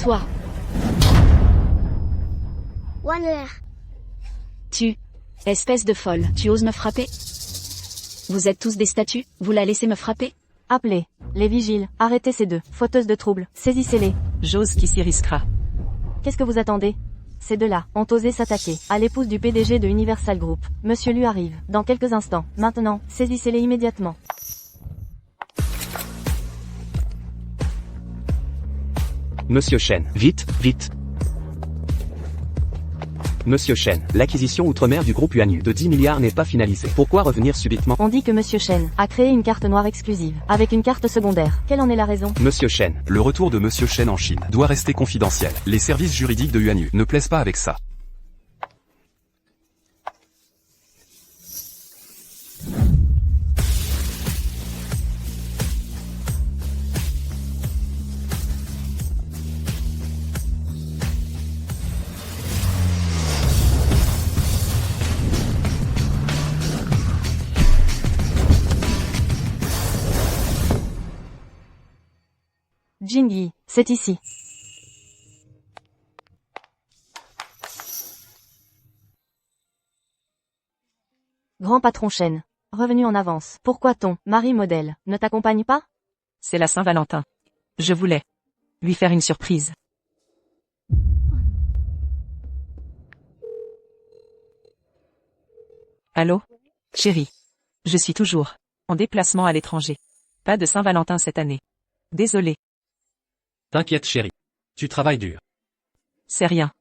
Toi. Wanner. Tu. Espèce de folle. Tu oses me frapper? Vous êtes tous des statues, vous la laissez me frapper? Appelez. Les vigiles. Arrêtez ces deux. Fauteuses de troubles. Saisissez-les. J'ose qui s'y risquera. Qu'est-ce que vous attendez? Ces deux-là ont osé s'attaquer à l'épouse du PDG de Universal Group. Monsieur Lu arrive dans quelques instants. Maintenant, saisissez-les immédiatement. Monsieur Chen, vite, vite. Monsieur Chen, l'acquisition outre-mer du groupe Yuanyu de 10 milliards n'est pas finalisée. Pourquoi revenir subitement? On dit que Monsieur Chen a créé une carte noire exclusive, avec une carte secondaire. Quelle en est la raison? Monsieur Chen, Le retour de Monsieur Chen en Chine doit rester confidentiel. Les services juridiques de Yuanyu ne plaisent pas avec ça. Jingyi, c'est ici. Grand patron Chen, revenu en avance. Pourquoi ton mari modèle ne t'accompagne pas? C'est la Saint-Valentin. Je voulais lui faire une surprise. Allô? Chérie. Je suis toujours en déplacement à l'étranger. Pas de Saint-Valentin cette année. Désolée. T'inquiète chérie. Tu travailles dur. C'est rien.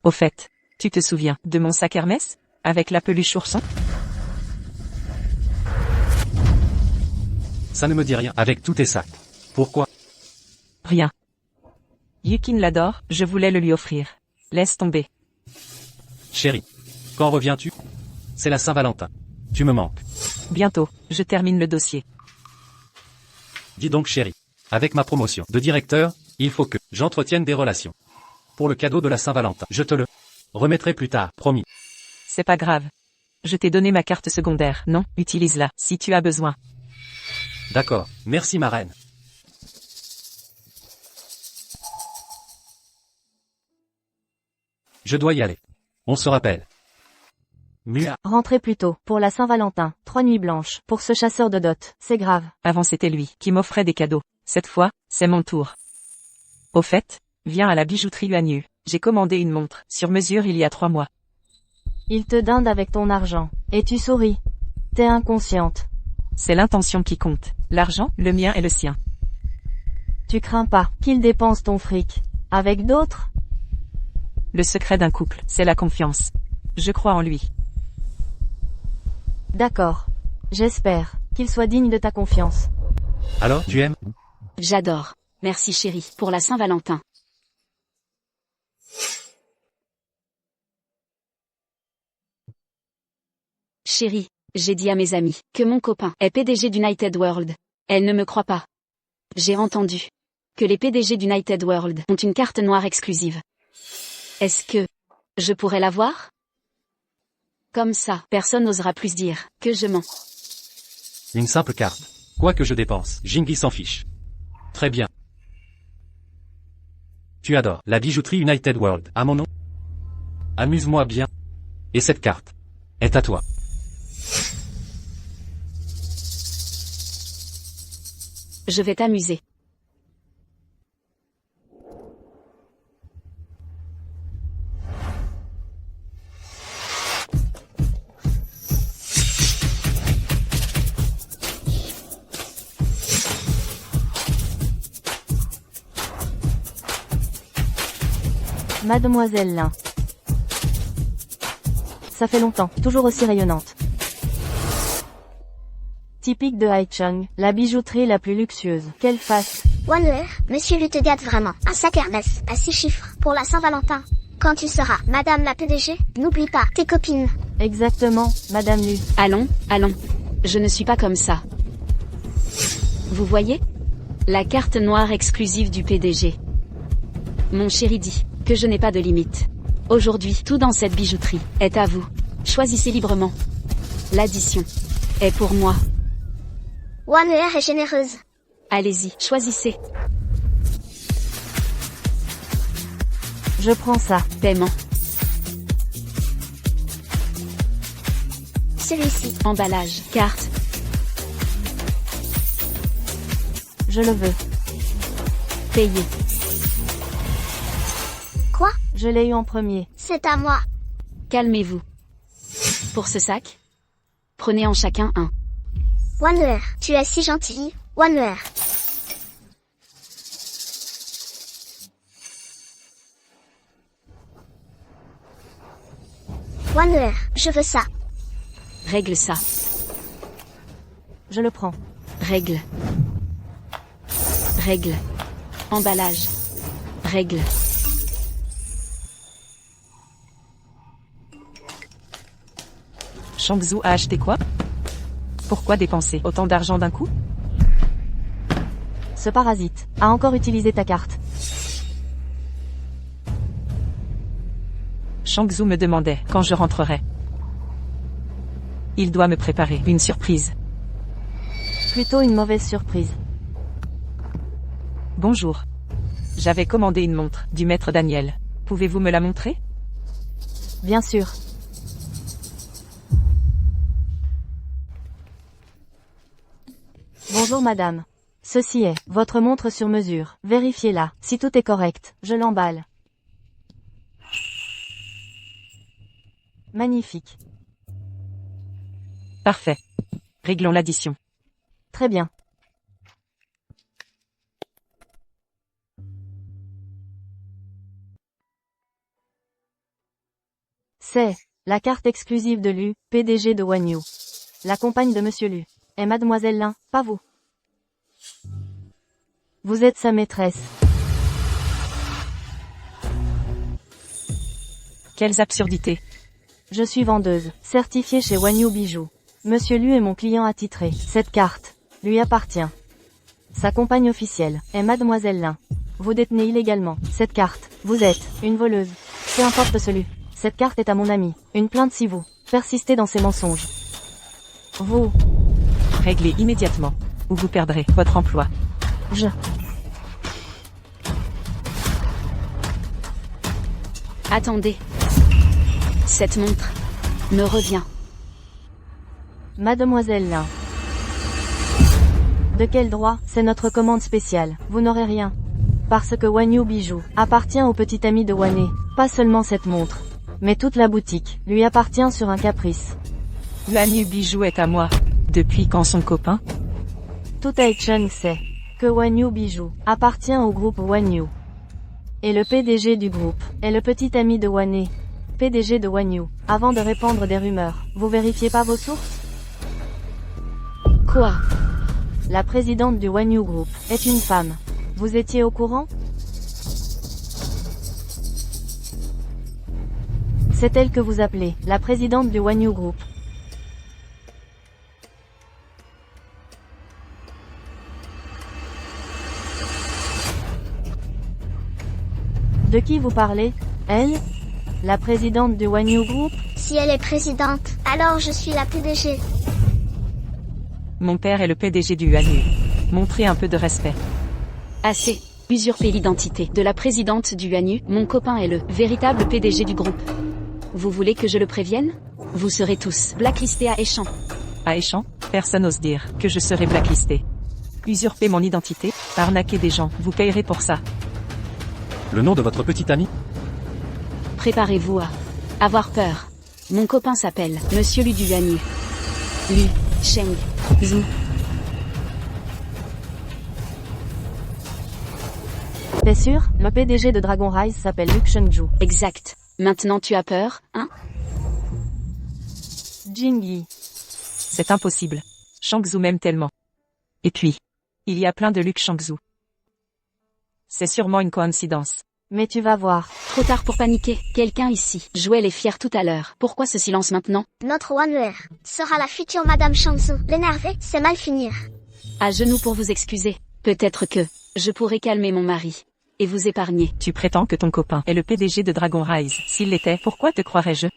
Au fait, tu te souviens de mon sac Hermès? Avec la peluche ourson? Ça ne me dit rien avec tous tes sacs. Pourquoi? Rien. Yukin l'adore, je voulais le lui offrir. Laisse tomber. Chérie. Quand reviens-tu? C'est la Saint-Valentin. Tu me manques. Bientôt, je termine le dossier. Dis donc chérie. Avec ma promotion de directeur, il faut que j'entretienne des relations. Pour le cadeau de la Saint-Valentin, je te le remettrai plus tard, promis. C'est pas grave. Je t'ai donné ma carte secondaire, non? Utilise-la, si tu as besoin. D'accord, merci ma reine. Je dois y aller. On se rappelle. Mua. Rentrez plus tôt, pour la Saint-Valentin, 3 nuits blanches, pour ce chasseur de dot, c'est grave. Avant c'était lui qui m'offrait des cadeaux. Cette fois, c'est mon tour. Au fait, viens à la bijouterie Yuanyu. J'ai commandé une montre sur mesure il y a 3 mois. Il te dinde avec ton argent, et tu souris. T'es inconsciente. C'est l'intention qui compte. L'argent, le mien et le sien. Tu crains pas qu'il dépense ton fric avec d'autres? Le secret d'un couple, c'est la confiance. Je crois en lui. D'accord. J'espère qu'il soit digne de ta confiance. Alors, tu aimes? J'adore. Merci chérie, pour la Saint-Valentin. Chérie, j'ai dit à mes amis que mon copain est PDG d'United World. Elle ne me croit pas. J'ai entendu que les PDG d'United World ont une carte noire exclusive. Est-ce que je pourrais l'avoir? Comme ça, personne n'osera plus dire que je mens. Une simple carte. Quoi que je dépense, Jingyi s'en fiche. Très bien. Tu adores la bijouterie United World, à mon nom? Amuse-moi bien. Et cette carte est à toi. Je vais t'amuser. Mademoiselle Lin. Ça fait longtemps, toujours aussi rayonnante. Typique de Haicheng, la bijouterie la plus luxueuse. Quelle face. Wanner, Monsieur Lu te gâte vraiment. Un sac Hermès, à 6 chiffres, pour la Saint-Valentin. Quand tu seras Madame la PDG, n'oublie pas tes copines. Exactement, Madame Lu. Allons, allons. Je ne suis pas comme ça. Vous voyez? La carte noire exclusive du PDG. Mon chéri dit que je n'ai pas de limite. Aujourd'hui, tout dans cette bijouterie est à vous. Choisissez librement. L'addition est pour moi. Wanner est généreuse. Allez-y, choisissez. Je prends ça. Paiement. Celui-ci. Emballage. Carte. Je le veux. Payer. Quoi? Je l'ai eu en premier. C'est à moi. Calmez-vous. Pour ce sac, prenez en chacun un. Wanner, tu es si gentil. Wanner. Wanner, je veux ça. Règle ça. Je le prends. Règle. Règle. Emballage. Règle. Shangzhou a acheté quoi? Pourquoi dépenser autant d'argent d'un coup? Ce parasite a encore utilisé ta carte. Shangzhou me demandait quand je rentrerai. Il doit me préparer une surprise. Plutôt une mauvaise surprise. Bonjour. J'avais commandé une montre du maître Daniel. Pouvez-vous me la montrer? Bien sûr. Bonjour madame. Ceci est votre montre sur mesure. Vérifiez-la. Si tout est correct, je l'emballe. Magnifique. Parfait. Réglons l'addition. Très bien. C'est la carte exclusive de Lu, PDG de Wanyu. La compagne de Monsieur Lu. Et Mademoiselle Lin, pas vous. Vous êtes sa maîtresse. Quelles absurdités. Je suis vendeuse, certifiée chez Wanyu Bijoux. Monsieur Lu est mon client attitré. Cette carte lui appartient. Sa compagne officielle est Mademoiselle Lin. Vous détenez illégalement cette carte. Vous êtes une voleuse. Peu importe celui. Cette carte est à mon ami. Une plainte si vous persistez dans ces mensonges. Vous. Réglez immédiatement, ou vous perdrez votre emploi. Attendez. Cette montre me revient. Mademoiselle Lin. De quel droit? C'est notre commande spéciale. Vous n'aurez rien. Parce que Wanyu Bijoux appartient au petit ami de Wané. Pas seulement cette montre, mais toute la boutique lui appartient sur un caprice. Wanyu Bijoux est à moi. Depuis quand son copain? Tout Aichun sait que Wanyu Bijoux appartient au groupe Wanyu. Et le PDG du groupe est le petit ami de Wané, PDG de Wanyu. Avant de répandre des rumeurs, vous vérifiez pas vos sources? Quoi? La présidente du Wanyu Group est une femme. Vous étiez au courant? C'est elle que vous appelez, la présidente du Wanyu Group. De qui vous parlez? Elle? La présidente du Wanyu Group? Si elle est présidente, alors je suis la PDG. Mon père est le PDG du Wanyu. Montrez un peu de respect. Assez. Usurper l'identité de la présidente du Wanyu. Mon copain est le véritable PDG du groupe. Vous voulez que je le prévienne? Vous serez tous blacklistés à Échamps. À Échamps, personne n'ose dire que je serai blacklisté. Usurper mon identité, arnaquer des gens, vous payerez pour ça. Le nom de votre petit ami? Préparez-vous à avoir peur. Mon copain s'appelle Monsieur Lu du Wanyu. Lu, Sheng, Zhu. T'es sûr? Le PDG de Dragon Rise s'appelle Luke Shengju. Exact. Maintenant tu as peur, hein? Jingyi. C'est impossible. Shangzhou m'aime tellement. Et puis, il y a plein de Luke Shangzhou. C'est sûrement une coïncidence. Mais tu vas voir. Trop tard pour paniquer. Quelqu'un ici jouait les fiers tout à l'heure. Pourquoi ce silence maintenant? Notre Wanner sera la future Madame Shangzhou. L'énerver, c'est mal finir. À genoux pour vous excuser. Peut-être que je pourrais calmer mon mari et vous épargner. Tu prétends que ton copain est le PDG de Dragon Rise. S'il l'était, pourquoi te croirais-je?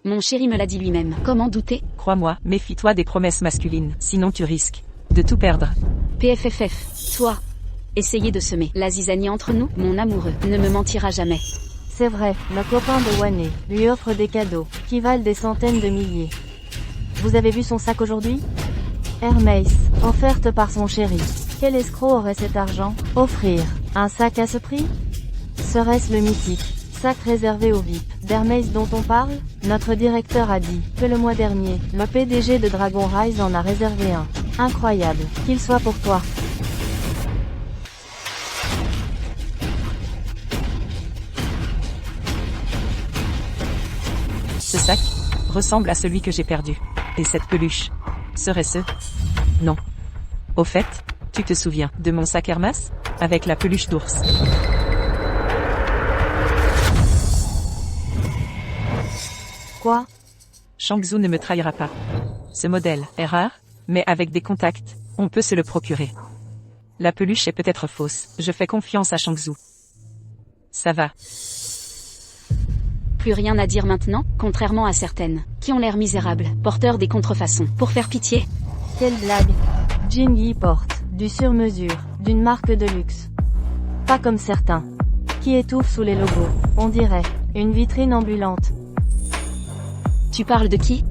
Mon chéri me l'a dit lui-même. Comment douter? Crois-moi, méfie-toi des promesses masculines, sinon tu risques de tout perdre. PFFF, toi, essayez de semer la zizanie entre nous. Mon amoureux ne me mentira jamais. C'est vrai, le copain de Wané lui offre des cadeaux, qui valent des centaines de milliers. Vous avez vu son sac aujourd'hui? Hermès, offerte par son chéri. Quel escroc aurait cet argent? Offrir un sac à ce prix? Serait-ce le mythique sac réservé aux VIP d'Hermès dont on parle? Notre directeur a dit que le mois dernier, le PDG de Dragon Rise en a réservé un. Incroyable, qu'il soit pour toi. Ce sac ressemble à celui que j'ai perdu. Et cette peluche serait-ce? Non. Au fait, tu te souviens de mon sac Hermès? Avec la peluche d'ours. Quoi? Shang-Tzu ne me trahira pas. Ce modèle est rare, mais avec des contacts, on peut se le procurer. La peluche est peut-être fausse, je fais confiance à Shang-Tzu. Ça va. Plus rien à dire maintenant, contrairement à certaines, qui ont l'air misérables, porteurs des contrefaçons. Pour faire pitié. Quelle blague. Jin Yi porte du sur-mesure, d'une marque de luxe. Pas comme certains, qui étouffent sous les logos, on dirait, une vitrine ambulante. Tu parles de qui?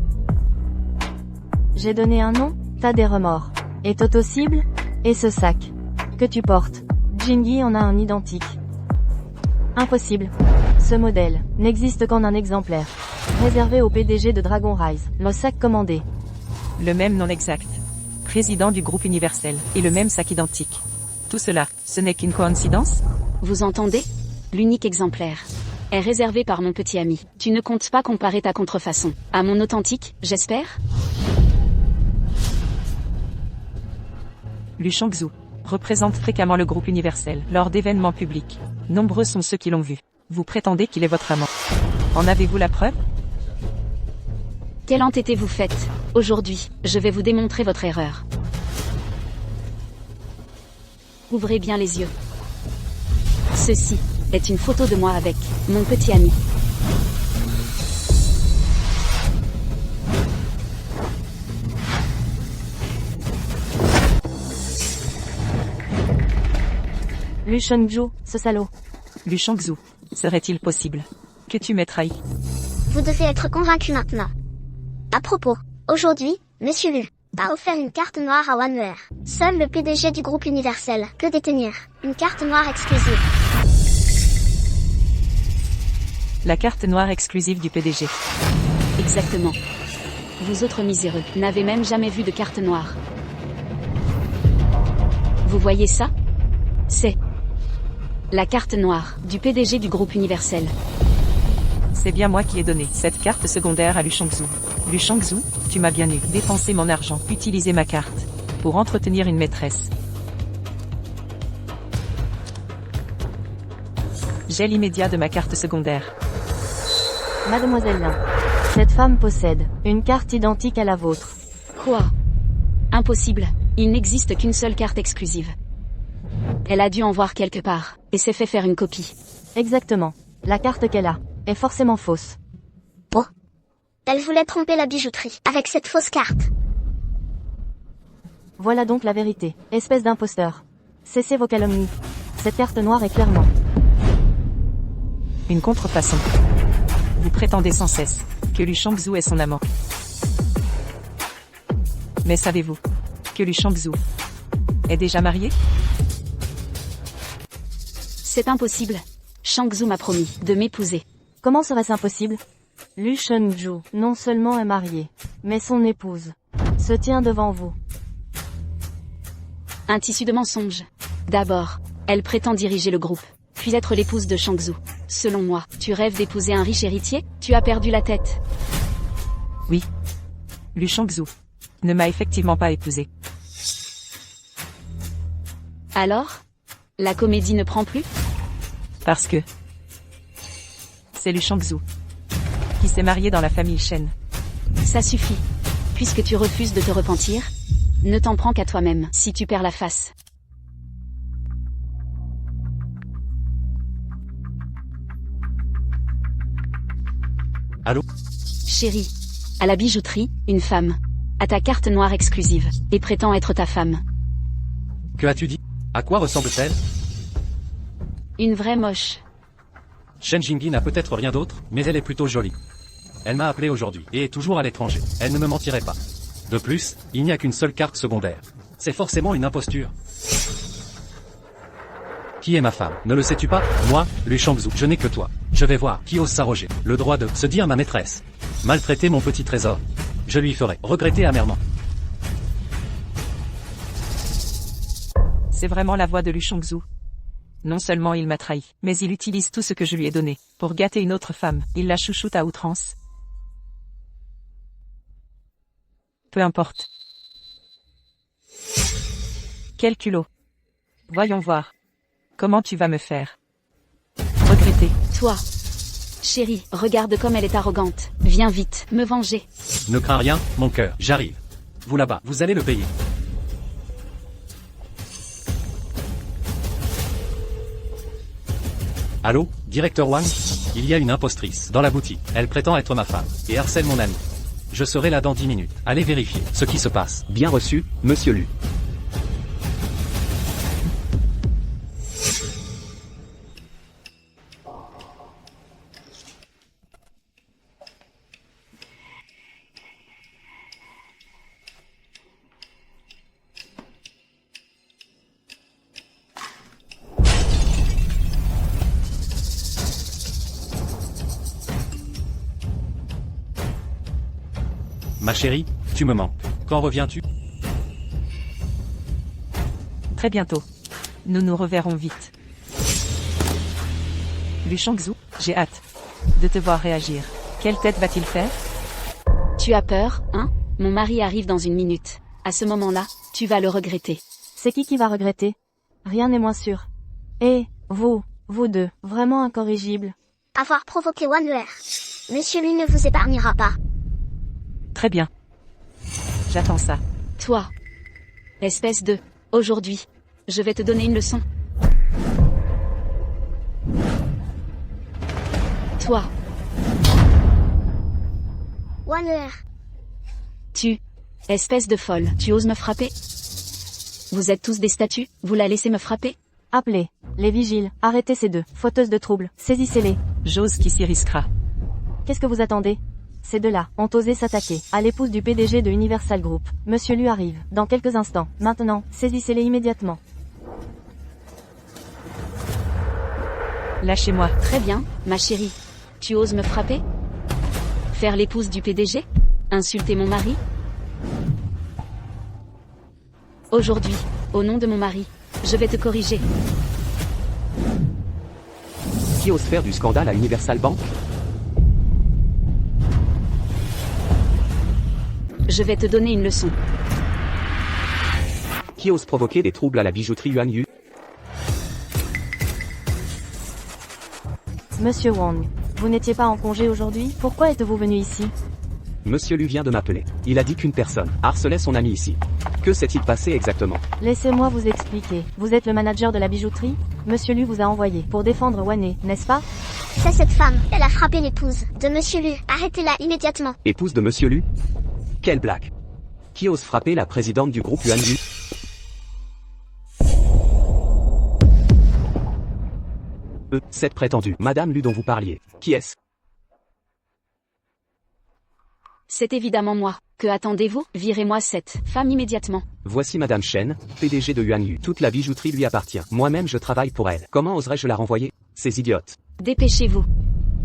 J'ai donné un nom? T'as des remords. Et Toto cible? Et ce sac que tu portes, Jin Yi en a un identique. Impossible. Ce modèle n'existe qu'en un exemplaire. Réservé au PDG de Dragon Rise, le sac commandé. Le même nom exact. Président du groupe Universel, et le même sac identique. Tout cela, ce n'est qu'une coïncidence? Vous entendez? L'unique exemplaire est réservé par mon petit ami. Tu ne comptes pas comparer ta contrefaçon à mon authentique, j'espère? Lu Shang-Tzu représente fréquemment le groupe Universel lors d'événements publics. Nombreux sont ceux qui l'ont vu. Vous prétendez qu'il est votre amant. En avez-vous la preuve? Quelle entêté vous faites? Aujourd'hui, je vais vous démontrer votre erreur. Ouvrez bien les yeux. Ceci est une photo de moi avec mon petit ami. Lu Shang-Tzu, ce salaud. Lu Shang-Tzu, serait-il possible que tu m'aies trahi? Vous devez être convaincu maintenant. À propos, aujourd'hui, Monsieur Lu a offert une carte noire à OneWare. Seul le PDG du groupe Universel peut détenir une carte noire exclusive. La carte noire exclusive du PDG. Exactement. Vous autres miséreux n'avez même jamais vu de carte noire. Vous voyez ça? C'est la carte noire du PDG du groupe Universel. C'est bien moi qui ai donné cette carte secondaire à Lu Shang-Tzu. Lu Shang-Tzu, tu m'as bien eu dépenser mon argent, utiliser ma carte pour entretenir une maîtresse. Gel immédiat de ma carte secondaire. Mademoiselle Lin. Cette femme possède une carte identique à la vôtre. Quoi? Impossible. Il n'existe qu'une seule carte exclusive. Elle a dû en voir quelque part, et s'est fait faire une copie. Exactement. La carte qu'elle a est forcément fausse. Oh. Elle voulait tromper la bijouterie avec cette fausse carte. Voilà donc la vérité, espèce d'imposteur. Cessez vos calomnies. Cette carte noire est clairement une contrefaçon. Vous prétendez sans cesse que Lu Shang-Tzu est son amant. Mais savez-vous que Lu Shang-Tzu est déjà marié? C'est impossible. Shang-Tzu m'a promis de m'épouser. Comment serait-ce impossible? Lu Shang-Tzu, non seulement est marié, mais son épouse se tient devant vous. Un tissu de mensonges. D'abord, elle prétend diriger le groupe, puis être l'épouse de Shang-Tzu. Selon moi, tu rêves d'épouser un riche héritier? Tu as perdu la tête. Oui. Lu Shang-Tzu ne m'a effectivement pas épousé. Alors? La comédie ne prend plus? Parce que c'est Lu Shang-Tzu qui s'est marié dans la famille Shen. Ça suffit. Puisque tu refuses de te repentir, ne t'en prends qu'à toi-même si tu perds la face. Allô? Chérie, à la bijouterie, une femme a ta carte noire exclusive et prétend être ta femme. Que as-tu dit? À quoi ressemble-t-elle? Une vraie moche. Shen Jingyi n'a peut-être rien d'autre, mais elle est plutôt jolie. Elle m'a appelé aujourd'hui, et est toujours à l'étranger. Elle ne me mentirait pas. De plus, il n'y a qu'une seule carte secondaire. C'est forcément une imposture. Qui est ma femme? Ne le sais-tu pas? Moi, Lu Shangzu, je n'ai que toi. Je vais voir qui ose s'arroger le droit de se dire ma maîtresse. Maltraiter mon petit trésor. Je lui ferai regretter amèrement. C'est vraiment la voix de Lu Shangzu. Non seulement il m'a trahi, mais il utilise tout ce que je lui ai donné pour gâter une autre femme. Il la chouchoute à outrance. Peu importe. Quel culot. Voyons voir. Comment tu vas me faire regretter? Toi. Chérie, regarde comme elle est arrogante. Viens vite, me venger. Ne crains rien, mon cœur, j'arrive. Vous là-bas, vous allez le payer. Allô, directeur Wang? Il y a une impostrice dans la boutique. Elle prétend être ma femme et harcèle mon ami. Je serai là dans 10 minutes. Allez vérifier ce qui se passe. Bien reçu, monsieur Lu. Ma chérie, tu me manques. Quand reviens-tu? Très bientôt. Nous nous reverrons vite. Lu Shangzu, j'ai hâte de te voir réagir. Quelle tête va-t-il faire? Tu as peur, hein? Mon mari arrive dans une minute. À ce moment-là, tu vas le regretter. C'est qui va regretter? Rien n'est moins sûr. Et, vous deux, vraiment incorrigibles. Avoir provoqué Wanwer. Monsieur Lu ne vous épargnera pas. Très bien. J'attends ça. Toi. Espèce de... Aujourd'hui. Je vais te donner une leçon. Toi. Wanwer. Tu. Espèce de folle. Tu oses me frapper? Vous êtes tous des statues, vous la laissez me frapper? Appelez les vigiles, arrêtez ces deux fauteuses de troubles, saisissez-les. J'ose qui s'y risquera. Qu'est-ce que vous attendez? Ces deux-là ont osé s'attaquer à l'épouse du PDG de Universal Group. Monsieur Lu arrive dans quelques instants. Maintenant, saisissez-les immédiatement. Lâchez-moi. Très bien, ma chérie. Tu oses me frapper? Faire l'épouse du PDG? Insulter mon mari? Aujourd'hui, au nom de mon mari, je vais te corriger. Qui ose faire du scandale à Universal Bank? Je vais te donner une leçon. Qui ose provoquer des troubles à la bijouterie Yuan Yu? Monsieur Wang, vous n'étiez pas en congé aujourd'hui? Pourquoi êtes-vous venu ici? Monsieur Lu vient de m'appeler. Il a dit qu'une personne harcelait son ami ici. Que s'est-il passé exactement? Laissez-moi vous expliquer. Vous êtes le manager de la bijouterie? Monsieur Lu vous a envoyé pour défendre Wane, n'est-ce pas? C'est cette femme. Elle a frappé l'épouse de Monsieur Lu. Arrêtez-la immédiatement. Épouse de Monsieur Lu? Quelle blague! Qui ose frapper la présidente du groupe Yuan Yu? Cette prétendue Madame Lu dont vous parliez. Qui est-ce? C'est évidemment moi. Que attendez-vous? Virez-moi cette femme immédiatement. Voici Madame Shen, PDG de Yuan Yu. Toute la bijouterie lui appartient. Moi-même je travaille pour elle. Comment oserais-je la renvoyer? Ces idiotes. Dépêchez-vous.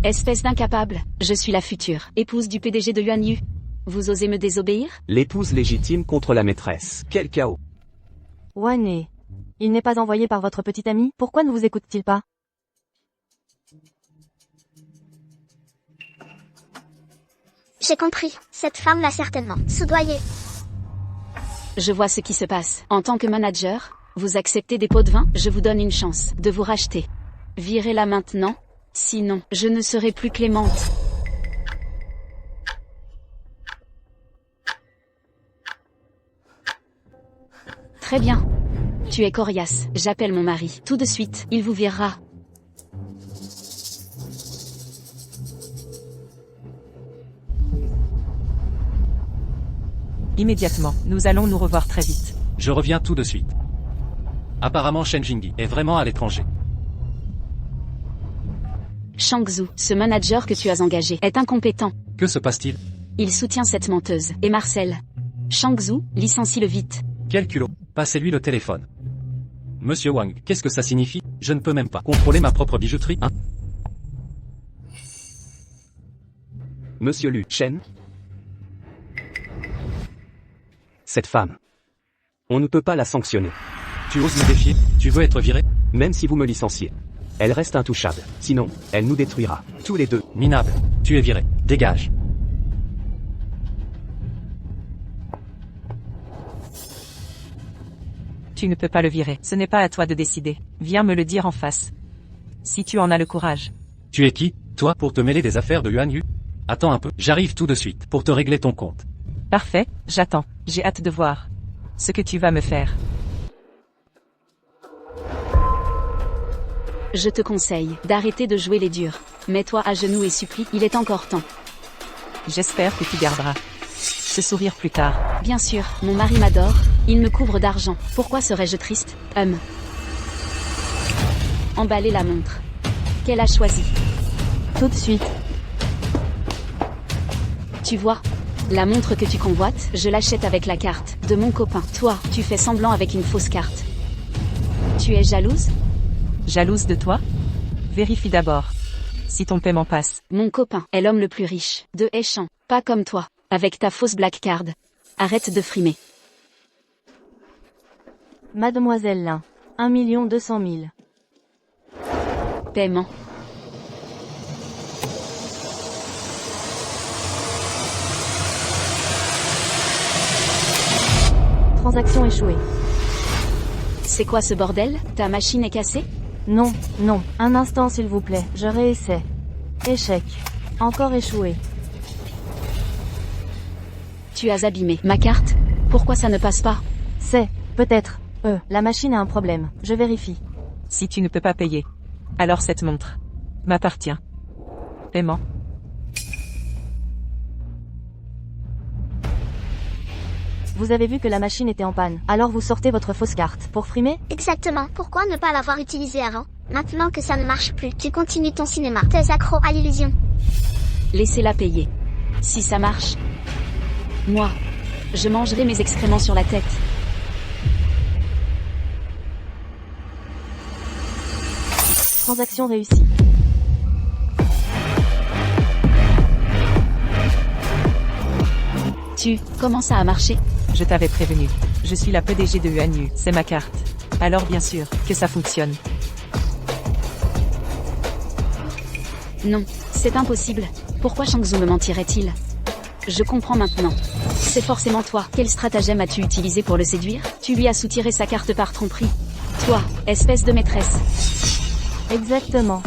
Espèce d'incapable. Je suis la future épouse du PDG de Yuan Yu. Vous osez me désobéir? L'épouse légitime contre la maîtresse. Quel chaos. Wane. Il n'est pas envoyé par votre petit ami? Pourquoi ne vous écoute-t-il pas? J'ai compris. Cette femme l'a certainement soudoyé. Je vois ce qui se passe. En tant que manager, vous acceptez des pots de vin? Je vous donne une chance de vous racheter. Virez-la maintenant. Sinon, je ne serai plus clémente. Très bien. Tu es coriace. J'appelle mon mari. Tout de suite, il vous virera. Immédiatement, nous allons nous revoir très vite. Je reviens tout de suite. Apparemment Shen Jingyi est vraiment à l'étranger. Shangzhu, ce manager que tu as engagé, est incompétent. Que se passe-t-il? Il soutient cette menteuse. Et Marcel. Shangzhu, licencie-le vite. Quel culot. Passez-lui le téléphone. Monsieur Wang, qu'est-ce que ça signifie? Je ne peux même pas contrôler ma propre bijouterie, hein? Monsieur Lu Shen. Cette femme. On ne peut pas la sanctionner. Tu oses me défier? Tu veux être viré? Même si vous me licenciez. Elle reste intouchable. Sinon, elle nous détruira. Tous les deux. Minable. Tu es viré. Dégage. Tu ne peux pas le virer. Ce n'est pas à toi de décider. Viens me le dire en face. Si tu en as le courage. Tu es qui, toi, pour te mêler des affaires de Yuan Yu? Attends un peu, j'arrive tout de suite, pour te régler ton compte. Parfait, j'attends. J'ai hâte de voir ce que tu vas me faire. Je te conseille d'arrêter de jouer les durs. Mets-toi à genoux et supplie, il est encore temps. J'espère que tu garderas ce sourire plus tard. Bien sûr, mon mari m'adore, il me couvre d'argent. Pourquoi serais-je triste? Emballer la montre. Qu'elle a choisie. Tout de suite. Tu vois, la montre que tu convoites, je l'achète avec la carte de mon copain. Toi, tu fais semblant avec une fausse carte. Tu es jalouse? Jalouse de toi? Vérifie d'abord si ton paiement passe. Mon copain est l'homme le plus riche de Heichan, pas comme toi, avec ta fausse black card. Arrête de frimer. Mademoiselle Lin. 1 200 000. Paiement. Transaction échouée. C'est quoi ce bordel? Ta machine est cassée? Non, non, un instant s'il vous plaît, je réessaie. Échec. Encore échoué. Tu as abîmé ma carte? Pourquoi ça ne passe pas? C'est, peut-être, la machine a un problème, je vérifie. Si tu ne peux pas payer, alors cette montre m'appartient. Paiement. Vous avez vu que la machine était en panne, alors vous sortez votre fausse carte. Pour frimer? Exactement, pourquoi ne pas l'avoir utilisé avant? Maintenant que ça ne marche plus, tu continues ton cinéma. T'es accro à l'illusion. Laissez-la payer. Si ça marche, moi, je mangerai mes excréments sur la tête. Transaction réussie. Comment ça a marché? Je t'avais prévenu. Je suis la PDG de Yuan Yu, c'est ma carte. Alors bien sûr, que ça fonctionne. Non, c'est impossible. Pourquoi Shangzhu me mentirait-il? Je comprends maintenant. C'est forcément toi. Quel stratagème as-tu utilisé pour le séduire? Tu lui as soutiré sa carte par tromperie. Toi, espèce de maîtresse. Exactement.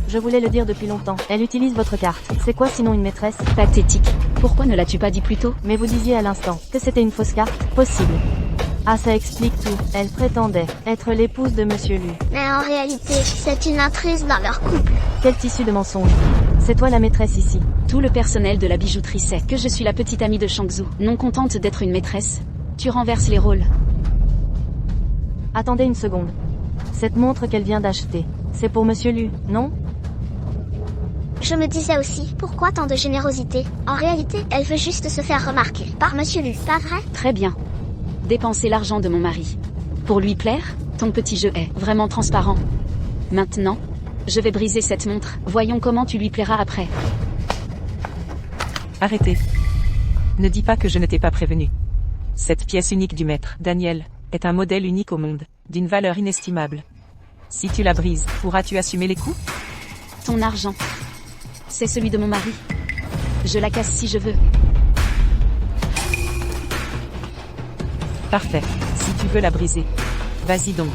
Je voulais le dire depuis longtemps. Elle utilise votre carte. C'est quoi sinon une maîtresse? Pathétique. Pourquoi ne l'as-tu pas dit plus tôt? Mais vous disiez à l'instant que c'était une fausse carte. Possible. Ah, ça explique tout. Elle prétendait être l'épouse de Monsieur Lu. Mais en réalité, c'est une intruse dans leur couple. Quel tissu de mensonges. C'est toi la maîtresse ici. Tout le personnel de la bijouterie sait que je suis la petite amie de Shangzhu. Non contente d'être une maîtresse, tu renverses les rôles. Attendez une seconde. Cette montre qu'elle vient d'acheter, c'est pour Monsieur Lu, non? Je me disais aussi, pourquoi tant de générosité? En réalité, elle veut juste se faire remarquer par Monsieur Lu, pas vrai? Très bien. Dépenser l'argent de mon mari. Pour lui plaire, ton petit jeu est vraiment transparent. Maintenant, je vais briser cette montre. Voyons comment tu lui plairas après. Arrêtez. Ne dis pas que je ne t'ai pas prévenu. Cette pièce unique du maître, Daniel, est un modèle unique au monde, d'une valeur inestimable. Si tu la brises, pourras-tu assumer les coûts? Ton argent. C'est celui de mon mari. Je la casse si je veux. Parfait. Si tu veux la briser. Vas-y donc.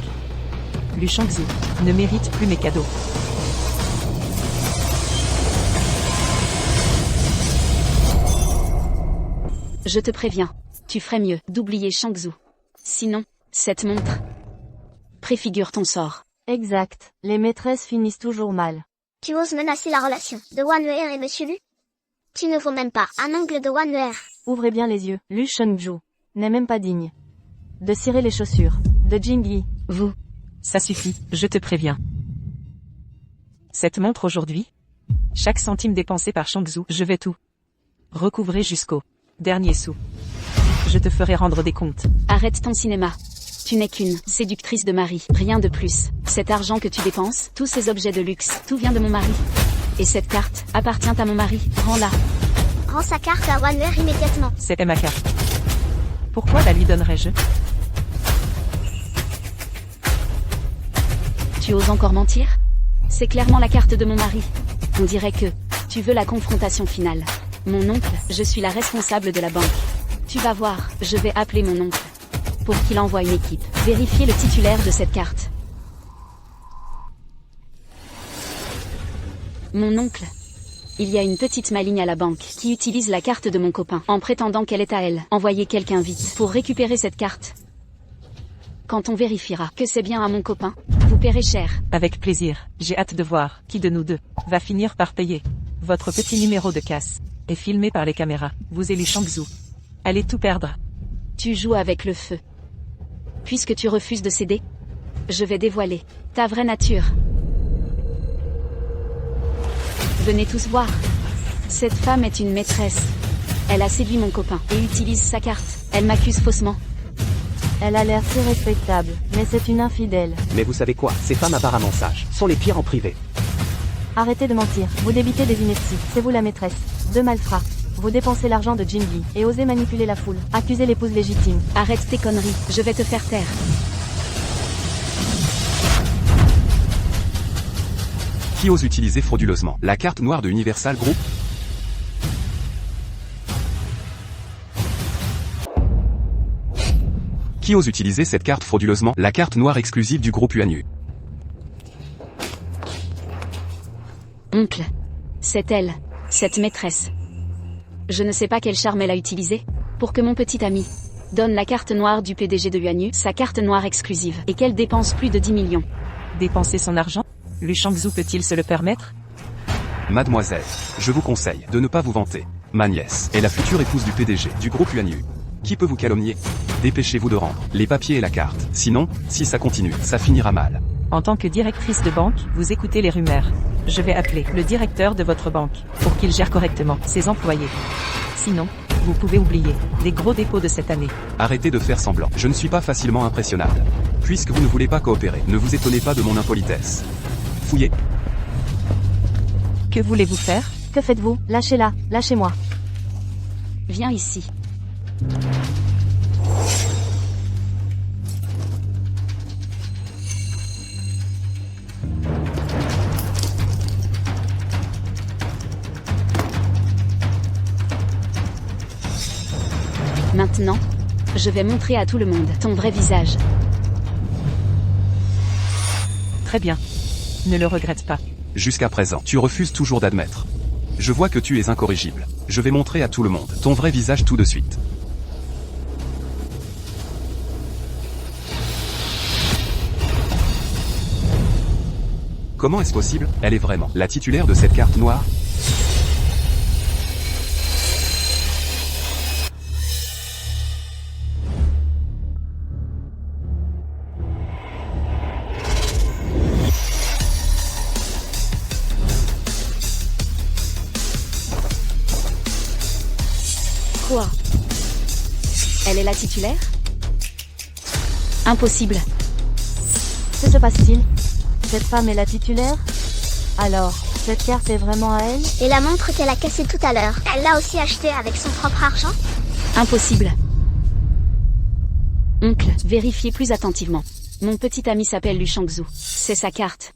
Lu Shangzhu ne mérite plus mes cadeaux. Je te préviens. Tu ferais mieux d'oublier Shangzhu. Sinon, cette montre préfigure ton sort. Exact. Les maîtresses finissent toujours mal. Tu oses menacer la relation de Wan Wei et Monsieur Lu? Tu ne vaux même pas un ongle de Wan Wei. Ouvrez bien les yeux. Lu Shangzhu n'est même pas digne de cirer les chaussures de Jingyi. Vous. Ça suffit, je te préviens. Cette montre aujourd'hui? Chaque centime dépensé par Shangzhou, je vais tout recouvrer jusqu'au dernier sou. Je te ferai rendre des comptes. Arrête ton cinéma. Tu n'es qu'une séductrice de mari, rien de plus. Cet argent que tu dépenses, tous ces objets de luxe, tout vient de mon mari. Et cette carte appartient à mon mari, rends-la. Rends sa carte à Wanwer immédiatement. C'était ma carte. Pourquoi la lui donnerais-je? Tu oses encore mentir? C'est clairement la carte de mon mari. On dirait que tu veux la confrontation finale. Mon oncle, je suis la responsable de la banque. Tu vas voir, je vais appeler mon oncle pour qu'il envoie une équipe vérifier le titulaire de cette carte. Mon oncle. Il y a une petite maligne à la banque qui utilise la carte de mon copain en prétendant qu'elle est à elle. Envoyez quelqu'un vite pour récupérer cette carte. Quand on vérifiera que c'est bien à mon copain, vous paierez cher. Avec plaisir. J'ai hâte de voir qui de nous deux va finir par payer. Votre petit numéro de casse est filmé par les caméras. Vous et Lu Shangzhou. Allez tout perdre. Tu joues avec le feu. Puisque tu refuses de céder, je vais dévoiler ta vraie nature. Venez tous voir. Cette femme est une maîtresse. Elle a séduit mon copain et utilise sa carte. Elle m'accuse faussement. Elle a l'air si respectable, mais c'est une infidèle. Mais vous savez quoi? Ces femmes apparemment sages sont les pires en privé. Arrêtez de mentir, vous débitez des inepties, c'est vous la maîtresse. De malfrats. Vous dépensez l'argent de Jingi et osez manipuler la foule. Accusez l'épouse légitime. Arrête tes conneries, je vais te faire taire. Qui ose utiliser frauduleusement la carte noire de Universal Group? Qui ose utiliser cette carte frauduleusement, la carte noire exclusive du groupe Yuanyu? Oncle. C'est elle, cette maîtresse. Je ne sais pas quel charme elle a utilisé pour que mon petit ami donne la carte noire du PDG de Yuanyu, sa carte noire exclusive, et qu'elle dépense plus de 10 millions. Dépenser son argent? Lu Shangzhou peut-il se le permettre? Mademoiselle, je vous conseille de ne pas vous vanter. Ma nièce est la future épouse du PDG du groupe Yuanyu. Qui peut vous calomnier? Dépêchez-vous de rendre les papiers et la carte. Sinon, si ça continue, ça finira mal. En tant que directrice de banque, vous écoutez les rumeurs. Je vais appeler le directeur de votre banque pour qu'il gère correctement ses employés. Sinon, vous pouvez oublier les gros dépôts de cette année. Arrêtez de faire semblant. Je ne suis pas facilement impressionnable. Puisque vous ne voulez pas coopérer, ne vous étonnez pas de mon impolitesse. Fouillez. Que voulez-vous faire? Que faites-vous? Lâchez-la, lâchez-moi. Viens ici. Maintenant, je vais montrer à tout le monde ton vrai visage. Très bien. Ne le regrette pas. Jusqu'à présent, tu refuses toujours d'admettre. Je vois que tu es incorrigible. Je vais montrer à tout le monde ton vrai visage tout de suite. Comment est-ce possible? Elle est vraiment la titulaire de cette carte noire? Quoi? Elle est la titulaire? Impossible. Que se passe-t-il? Cette femme est la titulaire? Alors, cette carte est vraiment à elle? Et la montre qu'elle a cassée tout à l'heure, elle l'a aussi achetée avec son propre argent? Impossible. Oncle, vérifiez plus attentivement. Mon petit ami s'appelle Lu Shangzhou. C'est sa carte.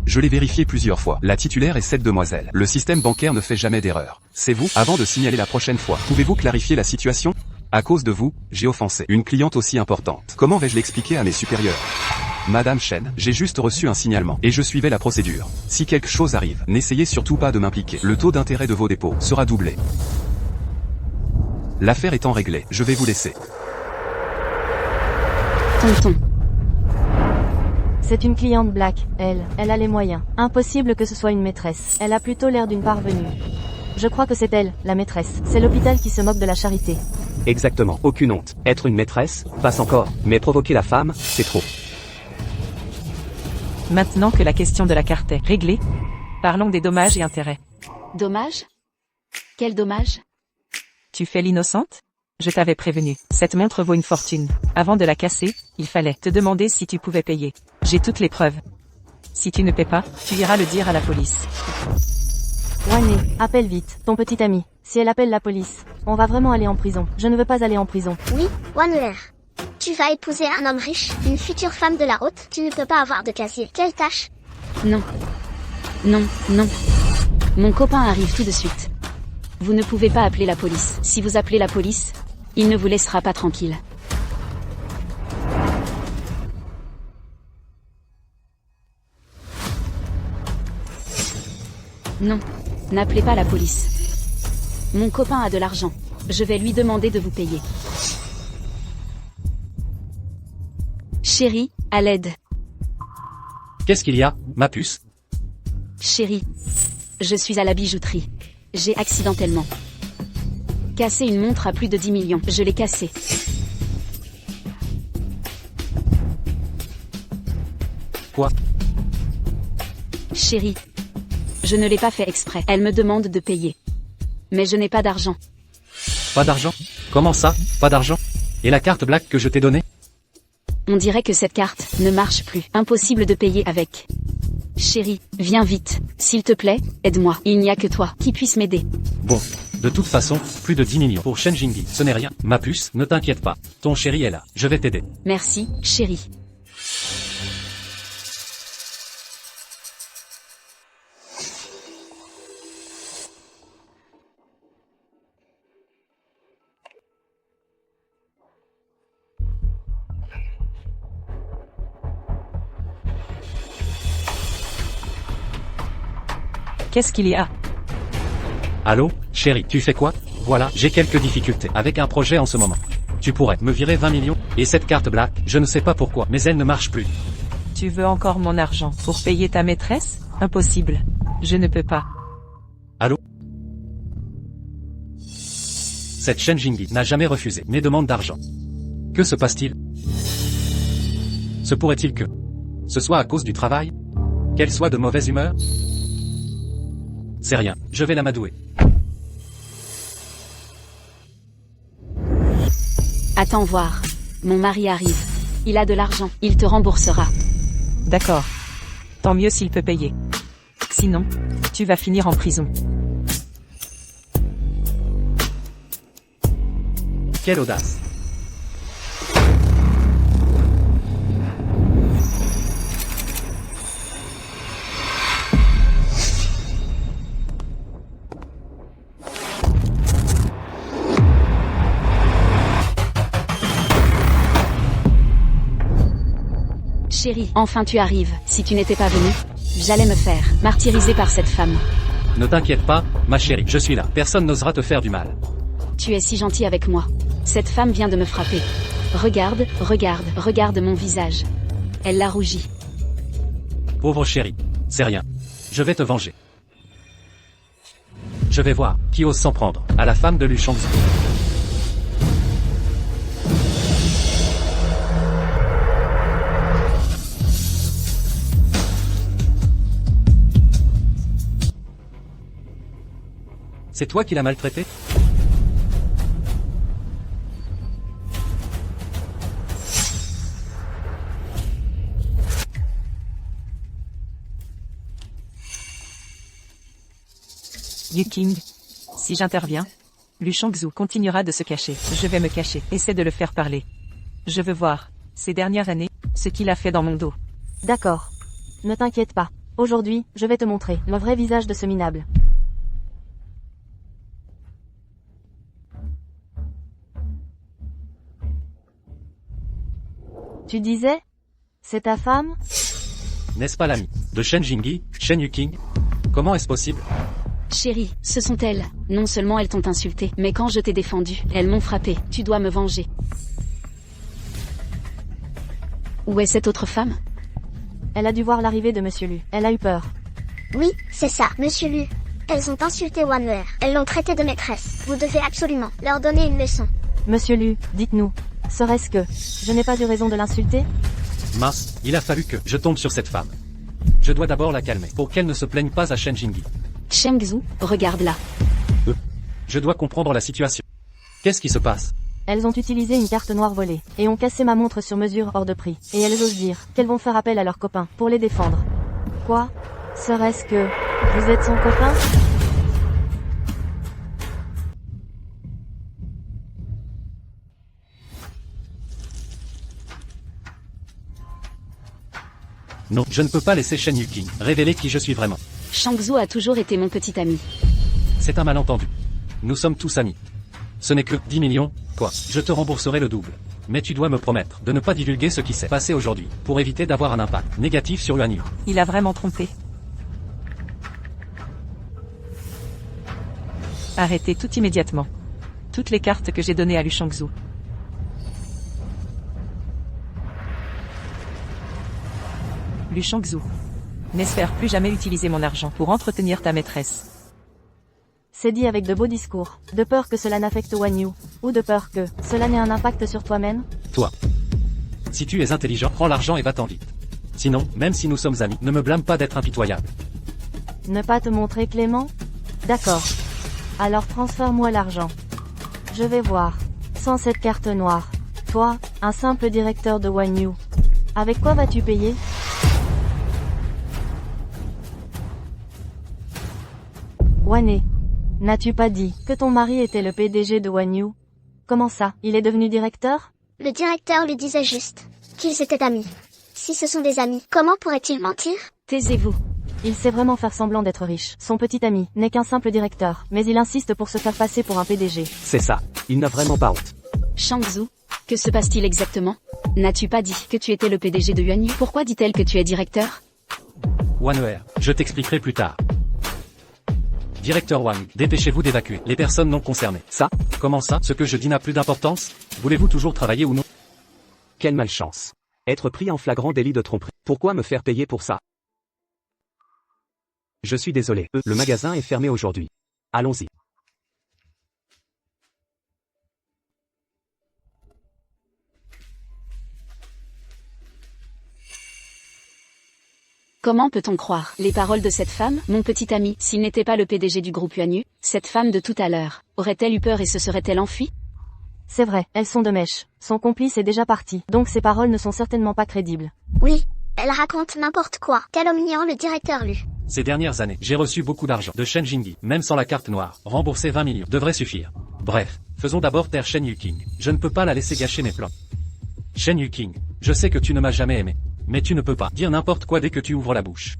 Je l'ai vérifié plusieurs fois. La titulaire est cette demoiselle. Le système bancaire ne fait jamais d'erreur. C'est vous? Avant de signaler la prochaine fois, pouvez-vous clarifier la situation? À cause de vous, j'ai offensé une cliente aussi importante. Comment vais-je l'expliquer à mes supérieurs? Madame Chen, j'ai juste reçu un signalement, et je suivais la procédure. Si quelque chose arrive, n'essayez surtout pas de m'impliquer. Le taux d'intérêt de vos dépôts sera doublé. L'affaire étant réglée, je vais vous laisser. Tonton. C'est une cliente black, elle a les moyens. Impossible que ce soit une maîtresse. Elle a plutôt l'air d'une parvenue. Je crois que c'est elle, la maîtresse. C'est l'hôpital qui se moque de la charité. Exactement, aucune honte. Être une maîtresse, passe encore. Mais provoquer la femme, c'est trop. Maintenant que la question de la carte est réglée, parlons des dommages et intérêts. Dommage? Quel dommage? Tu fais l'innocente? Je t'avais prévenu. Cette montre vaut une fortune. Avant de la casser, il fallait te demander si tu pouvais payer. J'ai toutes les preuves. Si tu ne paies pas, tu iras le dire à la police. Wanny, appelle vite, ton petit ami. Si elle appelle la police, on va vraiment aller en prison. Je ne veux pas aller en prison. Oui, Wanwer. Tu vas épouser un homme riche, une future femme de la haute, tu ne peux pas avoir de casier. Quelle tâche? Non. Non, non. Mon copain arrive tout de suite. Vous ne pouvez pas appeler la police. Si vous appelez la police, il ne vous laissera pas tranquille. Non. N'appelez pas la police. Mon copain a de l'argent. Je vais lui demander de vous payer. Chérie, à l'aide. Qu'est-ce qu'il y a, ma puce? Chérie, je suis à la bijouterie. J'ai accidentellement cassé une montre à plus de 10 millions. Je l'ai cassée. Quoi? Chérie, je ne l'ai pas fait exprès. Elle me demande de payer. Mais je n'ai pas d'argent. Pas d'argent? Comment ça, pas d'argent? Et la carte black que je t'ai donnée? On dirait que cette carte ne marche plus. Impossible de payer avec. Chérie, viens vite. S'il te plaît, aide-moi. Il n'y a que toi qui puisse m'aider. Bon. De toute façon, plus de 10 millions pour Shen Jingyi. Ce n'est rien. Ma puce, ne t'inquiète pas. Ton chéri est là. Je vais t'aider. Merci, chérie. Qu'est-ce qu'il y a? Allô, chérie, tu fais quoi? Voilà, j'ai quelques difficultés avec un projet en ce moment. Tu pourrais me virer 20 millions? Et cette carte black, je ne sais pas pourquoi, mais elle ne marche plus. Tu veux encore mon argent pour payer ta maîtresse? Impossible. Je ne peux pas. Allô? Cette Shen Jingyi n'a jamais refusé mes demandes d'argent. Que se passe-t-il? Se pourrait-il que ce soit à cause du travail? Qu'elle soit de mauvaise humeur? C'est rien, je vais l'amadouer. Attends voir. Mon mari arrive. Il a de l'argent. Il te remboursera. D'accord. Tant mieux s'il peut payer. Sinon, tu vas finir en prison. Quelle audace! Chérie, enfin tu arrives. Si tu n'étais pas venue, j'allais me faire martyriser par cette femme. Ne t'inquiète pas, ma chérie, je suis là. Personne n'osera te faire du mal. Tu es si gentil avec moi. Cette femme vient de me frapper. Regarde, regarde, regarde mon visage. Elle l'a rougi. Pauvre chérie. C'est rien. Je vais te venger. Je vais voir qui ose s'en prendre à la femme de Lu Shangzi. C'est toi qui l'as maltraité? Yu King. Si j'interviens, Lu Shangzu continuera de se cacher. Je vais me cacher. Essaie de le faire parler. Je veux voir, ces dernières années, ce qu'il a fait dans mon dos. D'accord. Ne t'inquiète pas. Aujourd'hui, je vais te montrer le vrai visage de ce minable. Tu disais? C'est ta femme? N'est-ce pas l'ami de Shen Jingyi, Shen Yuking? Comment est-ce possible? Chérie, ce sont elles. Non seulement elles t'ont insulté, mais quand je t'ai défendu, elles m'ont frappé. Tu dois me venger. Où est cette autre femme? Elle a dû voir l'arrivée de Monsieur Lu. Elle a eu peur. Oui, c'est ça, Monsieur Lu. Elles ont insulté Wanwer. Elles l'ont traité de maîtresse. Vous devez absolument leur donner une leçon. Monsieur Lu, dites-nous. Serait-ce que je n'ai pas eu raison de l'insulter? Mince, il a fallu que je tombe sur cette femme. Je dois d'abord la calmer, pour qu'elle ne se plaigne pas à Shen Jingyi. Shengzhou, regarde là. Je dois comprendre la situation. Qu'est-ce qui se passe? Elles ont utilisé une carte noire volée, et ont cassé ma montre sur mesure hors de prix. Et elles osent dire qu'elles vont faire appel à leurs copains, pour les défendre. Quoi? Serait-ce que... vous êtes son copain? Non, je ne peux pas laisser Shen Yuqing révéler qui je suis vraiment. Shangzhou a toujours été mon petit ami. C'est un malentendu. Nous sommes tous amis. Ce n'est que 10 millions, quoi. Je te rembourserai le double. Mais tu dois me promettre de ne pas divulguer ce qui s'est passé aujourd'hui, pour éviter d'avoir un impact négatif sur Yuan Yu. Il a vraiment trompé. Arrêtez tout immédiatement. Toutes les cartes que j'ai données à Lu Shangzhou. Lu Shangzhou. N'espère plus jamais utiliser mon argent pour entretenir ta maîtresse. C'est dit avec de beaux discours, de peur que cela n'affecte Wan Yu, ou de peur que cela n'ait un impact sur toi-même. Toi. Si tu es intelligent, prends l'argent et va-t'en vite. Sinon, même si nous sommes amis, ne me blâme pas d'être impitoyable. Ne pas te montrer clément? D'accord. Alors transfère-moi l'argent. Je vais voir. Sans cette carte noire. Toi, un simple directeur de Wan Yu. Avec quoi vas-tu payer? Wané. N'as-tu pas dit que ton mari était le PDG de Wan Yu? Comment ça, il est devenu directeur? Le directeur lui disait juste qu'ils étaient amis. Si ce sont des amis, comment pourrait-il mentir? Taisez-vous. Il sait vraiment faire semblant d'être riche. Son petit ami n'est qu'un simple directeur, mais il insiste pour se faire passer pour un PDG. C'est ça. Il n'a vraiment pas honte. Shangzhou, que se passe-t-il exactement? N'as-tu pas dit que tu étais le PDG de Yuan Yu? Pourquoi dit-elle que tu es directeur? Wan'er, je t'expliquerai plus tard. Directeur Wang, dépêchez-vous d'évacuer les personnes non concernées. Ça? Comment ça? Ce que je dis n'a plus d'importance? Voulez-vous toujours travailler ou non? Quelle malchance. Être pris en flagrant délit de tromperie. Pourquoi me faire payer pour ça? Je suis désolé. Le magasin est fermé aujourd'hui. Allons-y. Comment peut-on croire les paroles de cette femme, mon petit ami? S'il n'était pas le PDG du groupe Yuan Yu, cette femme de tout à l'heure, aurait-elle eu peur et se serait-elle enfuie? C'est vrai, elles sont de mèche. Son complice est déjà parti, donc ses paroles ne sont certainement pas crédibles. Oui, elle raconte n'importe quoi. Calomniant le directeur Lu. Ces dernières années, j'ai reçu beaucoup d'argent de Shen Jingyi, même sans la carte noire. Rembourser 20 millions devrait suffire. Bref, faisons d'abord taire Shen Yuqing. Je ne peux pas la laisser gâcher mes plans. Shen Yuqing, je sais que tu ne m'as jamais aimé. Mais tu ne peux pas dire n'importe quoi dès que tu ouvres la bouche.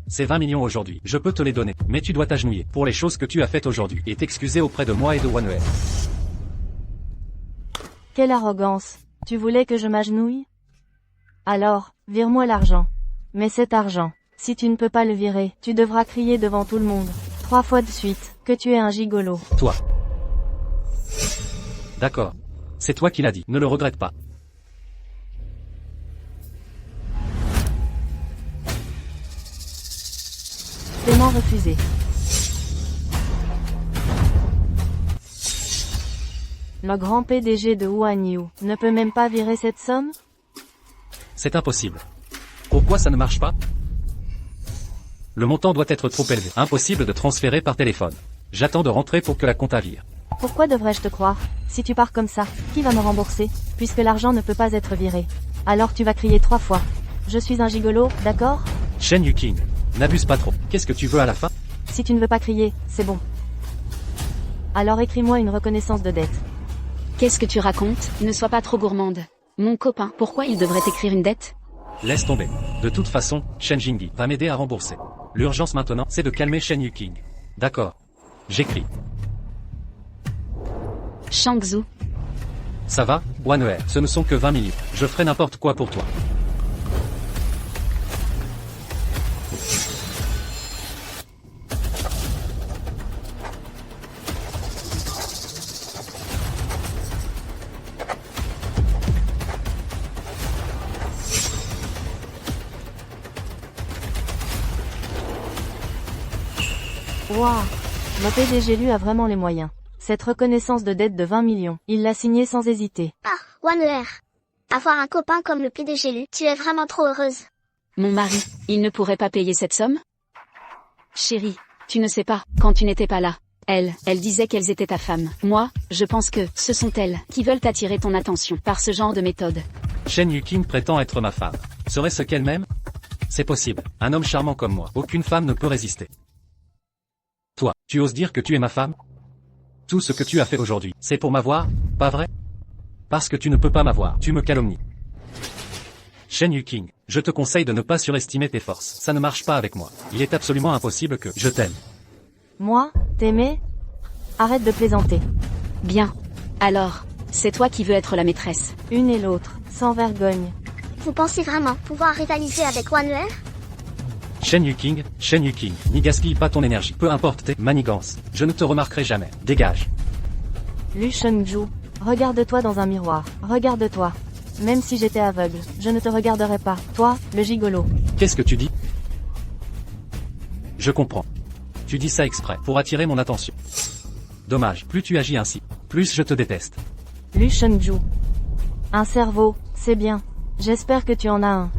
Ces 20 millions aujourd'hui, je peux te les donner, mais tu dois t'agenouiller pour les choses que tu as faites aujourd'hui et t'excuser auprès de moi et de Wan'er. Quelle arrogance. Tu voulais que je m'agenouille? Alors, vire-moi l'argent. Mais cet argent, si tu ne peux pas le virer, tu devras crier devant tout le monde, 3 fois de suite, que tu es un gigolo. Toi. D'accord. C'est toi qui l'as dit, ne le regrette pas. Paiement refusé. Le grand PDG de Wan Yu ne peut même pas virer cette somme? C'est impossible. Pourquoi ça ne marche pas? Le montant doit être trop élevé. Impossible de transférer par téléphone. J'attends de rentrer pour que la compta vire. Pourquoi devrais-je te croire? Si tu pars comme ça, qui va me rembourser? Puisque l'argent ne peut pas être viré. Alors tu vas crier 3 fois. Je suis un gigolo, d'accord? Shen Yuqing, n'abuse pas trop. Qu'est-ce que tu veux à la fin? Si tu ne veux pas crier, c'est bon. Alors écris-moi une reconnaissance de dette. Qu'est-ce que tu racontes? Ne sois pas trop gourmande. Mon copain, pourquoi il devrait écrire une dette? Laisse tomber. De toute façon, Shen Jingyi va m'aider à rembourser. L'urgence maintenant, c'est de calmer Shen Yuqing. D'accord. J'écris. Shangzhou. Ça va, Wan'er, ce ne sont que 20 millions. Je ferai n'importe quoi pour toi. Waouh! Le PDG lui a vraiment les moyens. Cette reconnaissance de dette de 20 millions, il l'a signée sans hésiter. Ah, Wan'er. Avoir un copain comme le PDG Lu, tu es vraiment trop heureuse. Mon mari, il ne pourrait pas payer cette somme? Chérie, tu ne sais pas, quand tu n'étais pas là. Elle disait qu'elles étaient ta femme. Moi, je pense que ce sont elles qui veulent attirer ton attention par ce genre de méthode. Shen Yuqing prétend être ma femme. Serait-ce qu'elle m'aime? C'est possible. Un homme charmant comme moi, aucune femme ne peut résister. Toi, tu oses dire que tu es ma femme? Tout ce que tu as fait aujourd'hui, c'est pour m'avoir, pas vrai? Parce que tu ne peux pas m'avoir, tu me calomnies. Shen Yuqing, je te conseille de ne pas surestimer tes forces. Ça ne marche pas avec moi. Il est absolument impossible que je t'aime. Moi, t'aimer? Arrête de plaisanter. Bien. Alors, c'est toi qui veux être la maîtresse. Une et l'autre, sans vergogne. Vous pensez vraiment pouvoir rivaliser avec Wanwer? Shen Yuqing, n'y gaspille pas ton énergie. Peu importe tes manigances. Je ne te remarquerai jamais. Dégage. Lu Shengju, regarde-toi dans un miroir. Regarde-toi. Même si j'étais aveugle, je ne te regarderais pas. Toi, le gigolo. Qu'est-ce que tu dis? Je comprends. Tu dis ça exprès, pour attirer mon attention. Dommage, plus tu agis ainsi, plus je te déteste. Lu Shengju. Un cerveau, c'est bien. J'espère que tu en as un.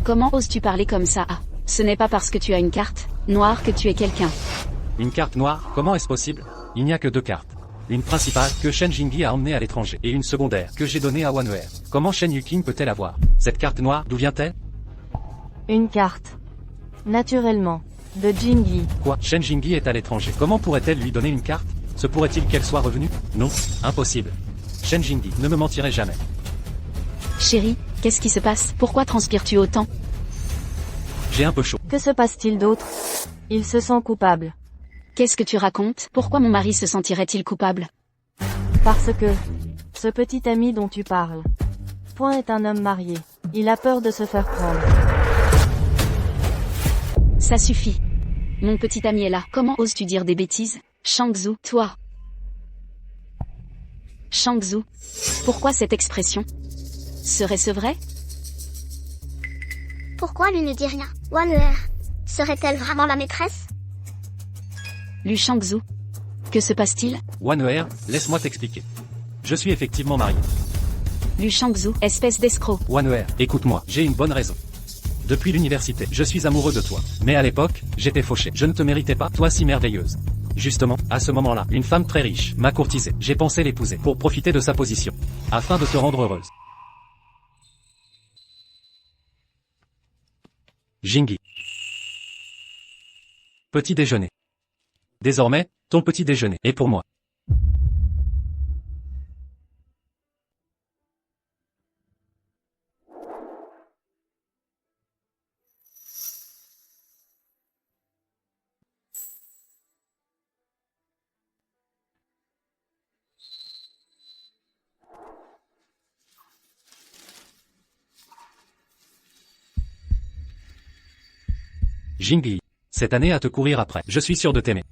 Comment oses-tu parler comme ça? Ce n'est pas parce que tu as une carte noire que tu es quelqu'un. Une carte noire, comment est-ce possible? Il n'y a que 2 cartes. Une principale, que Shen Jingyi a emmenée à l'étranger, et une secondaire, que j'ai donnée à Wanwer. Comment Shen Yuqing peut-elle avoir? Cette carte noire, d'où vient-elle? Une carte. Naturellement. De Jingyi. Quoi? Shen Jingyi est à l'étranger. Comment pourrait-elle lui donner une carte? Se pourrait-il qu'elle soit revenue? Non, impossible. Shen Jingyi ne me mentirait jamais. Chérie, qu'est-ce qui se passe? Pourquoi transpires-tu autant? J'ai un peu chaud. Que se passe-t-il d'autre? Il se sent coupable. Qu'est-ce que tu racontes? Pourquoi mon mari se sentirait-il coupable? Parce que... ce petit ami dont tu parles. Point est un homme marié. Il a peur de se faire prendre. Ça suffit. Mon petit ami est là. Comment oses-tu dire des bêtises? Shangzu, toi. Shangzu. Pourquoi cette expression? Serait-ce vrai? Pourquoi lui ne dit rien? Wanwer serait-elle vraiment la maîtresse? Lu Shangzu. Que se passe-t-il? Wanwer, laisse-moi t'expliquer. Je suis effectivement marié. Lu Shangzu, espèce d'escroc. Wanwer, écoute-moi, j'ai une bonne raison. Depuis l'université, je suis amoureux de toi. Mais à l'époque, j'étais fauché. Je ne te méritais pas, toi si merveilleuse. Justement, à ce moment-là, une femme très riche m'a courtisé. J'ai pensé l'épouser pour profiter de sa position, afin de te rendre heureuse. Jingyi. Petit déjeuner. Désormais, ton petit déjeuner est pour moi. Jingyi, cette année à te courir après, je suis sûr de t'aimer.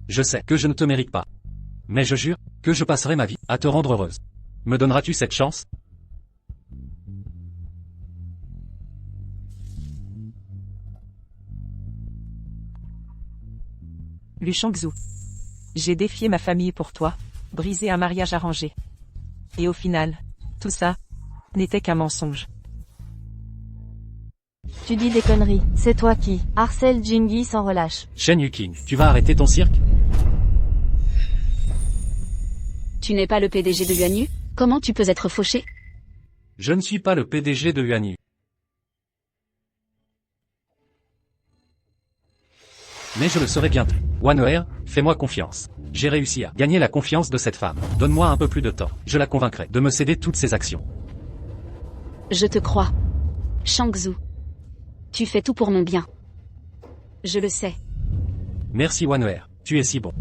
Je sais que je ne te mérite pas. Mais je jure que je passerai ma vie à te rendre heureuse. Me donneras-tu cette chance? Lu Shangzu. J'ai défié ma famille pour toi, brisé un mariage arrangé. Et au final, tout ça n'était qu'un mensonge. Tu dis des conneries. C'est toi qui harcèle Jingyi sans relâche. Shen Yuqing, tu vas arrêter ton cirque? Tu n'es pas le PDG de Yuanyu? Comment tu peux être fauché? Je ne suis pas le PDG de Yuanyu. Mais je le serai bientôt. Wanwer, fais-moi confiance. J'ai réussi à gagner la confiance de cette femme. Donne-moi un peu plus de temps. Je la convaincrai de me céder toutes ses actions. Je te crois. Shangzu. Tu fais tout pour mon bien. Je le sais. Merci Wanwer, tu es si bon.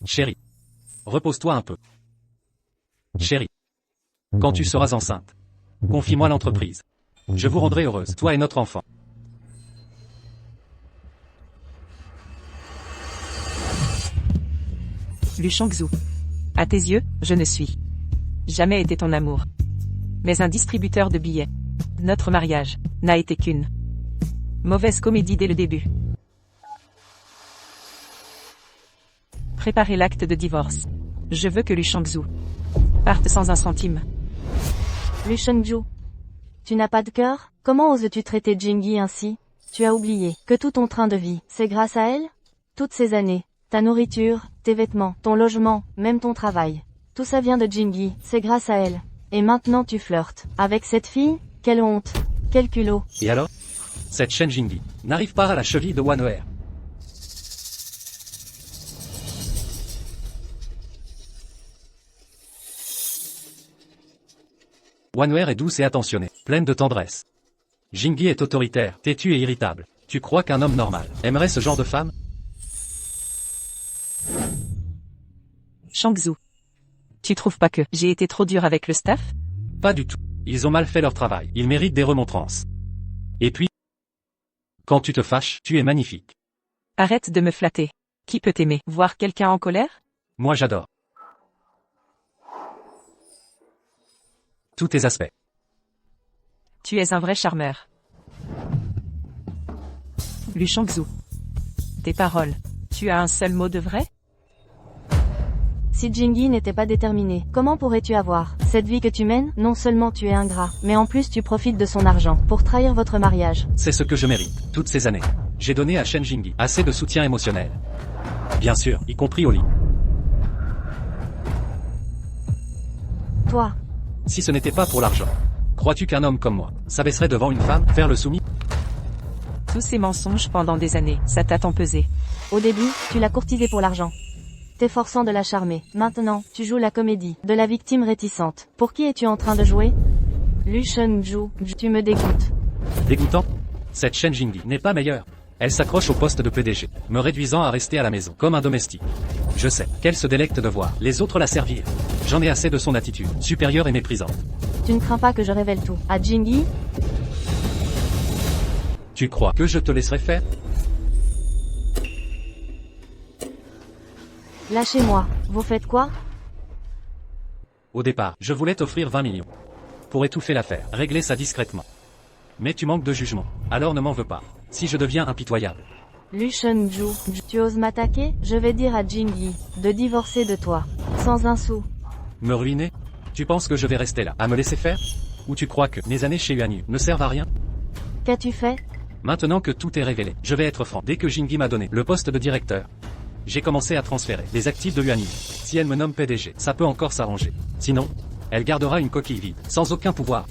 Chérie. Repose-toi un peu. Chérie. Quand tu seras enceinte, confie-moi l'entreprise. Je vous rendrai heureuse, toi et notre enfant. Lu Shangzu. À tes yeux, je ne suis jamais été ton amour, mais un distributeur de billets. Notre mariage n'a été qu'une mauvaise comédie dès le début. Préparez l'acte de divorce. Je veux que Lu Shangzu partent sans un centime. Lu Shengju. Tu n'as pas de cœur? Comment oses-tu traiter Jingyi ainsi? Tu as oublié que tout ton train de vie, c'est grâce à elle? Toutes ces années, ta nourriture, tes vêtements, ton logement, même ton travail. Tout ça vient de Jingyi, c'est grâce à elle. Et maintenant tu flirtes avec cette fille? Quelle honte! Quel culot! Et alors? Cette Shen Jingyi n'arrive pas à la cheville de Wanheur. Wanheur est douce et attentionnée, pleine de tendresse. Jingyi est autoritaire, têtue et irritable. Tu crois qu'un homme normal aimerait ce genre de femme? Shangzu. Tu trouves pas que j'ai été trop dur avec le staff? Pas du tout. Ils ont mal fait leur travail. Ils méritent des remontrances. Et puis, quand tu te fâches, tu es magnifique. Arrête de me flatter. Qui peut t'aimer? Voir quelqu'un en colère? Moi j'adore. Tous tes aspects. Tu es un vrai charmeur. Lu Shangzu. Tes paroles. Tu as un seul mot de vrai? Si Jingyi n'était pas déterminé, comment pourrais-tu avoir cette vie que tu mènes? Non seulement tu es ingrat, mais en plus tu profites de son argent pour trahir votre mariage. C'est ce que je mérite. Toutes ces années, j'ai donné à Shen Jingyi assez de soutien émotionnel. Bien sûr, y compris au lit. Toi, Si ce n'était pas pour l'argent, crois-tu qu'un homme comme moi s'abaisserait devant une femme, faire le soumis? Tous ces mensonges pendant des années, ça t'a tant pesé. au début, tu l'as courtisée pour l'argent, t'efforçant de la charmer. Maintenant, tu joues la comédie de la victime réticente. Pour qui es-tu en train de jouer? Lu Shengju, tu me dégoûtes. Dégoûtant? Cette Shen Jingyi n'est pas meilleure. Elle s'accroche au poste de PDG, me réduisant à rester à la maison, comme un domestique. Je sais qu'elle se délecte de voir les autres la servir. J'en ai assez de son attitude, supérieure et méprisante. Tu ne crains pas que je révèle tout à Jingyi? Tu crois que je te laisserai faire? Lâchez-moi, vous faites quoi? Au départ, je voulais t'offrir 20 millions. Pour étouffer l'affaire, régler ça discrètement. Mais tu manques de jugement, alors ne m'en veux pas. Si je deviens impitoyable. Lu Shengju, tu oses m'attaquer? Je vais dire à Jingyi de divorcer de toi, sans un sou. Me ruiner? Tu penses que je vais rester là, à me laisser faire? Ou tu crois que mes années chez Yuanyu ne servent à rien? Qu'as-tu fait? Maintenant que tout est révélé, je vais être franc. Dès que Jingyi m'a donné le poste de directeur, j'ai commencé à transférer les actifs de Yuanyu. Si elle me nomme PDG, ça peut encore s'arranger. Sinon, elle gardera une coquille vide, sans aucun pouvoir.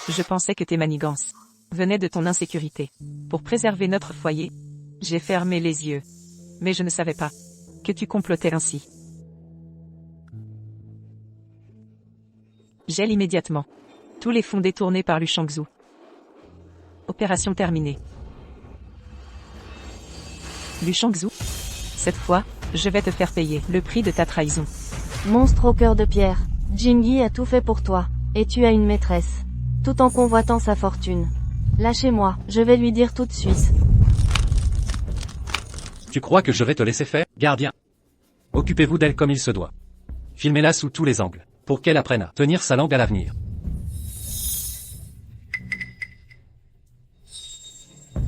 Je pensais que tes manigances venaient de ton insécurité. Pour préserver notre foyer, j'ai fermé les yeux. Mais je ne savais pas que tu complotais ainsi. Gèle immédiatement tous les fonds détournés par Lu Shangzu. Opération terminée. Lu Shangzu, cette fois, je vais te faire payer le prix de ta trahison. Monstre au cœur de pierre, Jingyi a tout fait pour toi, et tu as une maîtresse, tout en convoitant sa fortune. Lâchez-moi, je vais lui dire tout de suite. Tu crois que je vais te laisser faire, gardien? Occupez-vous d'elle comme il se doit. Filmez-la sous tous les angles, pour qu'elle apprenne à tenir sa langue à l'avenir.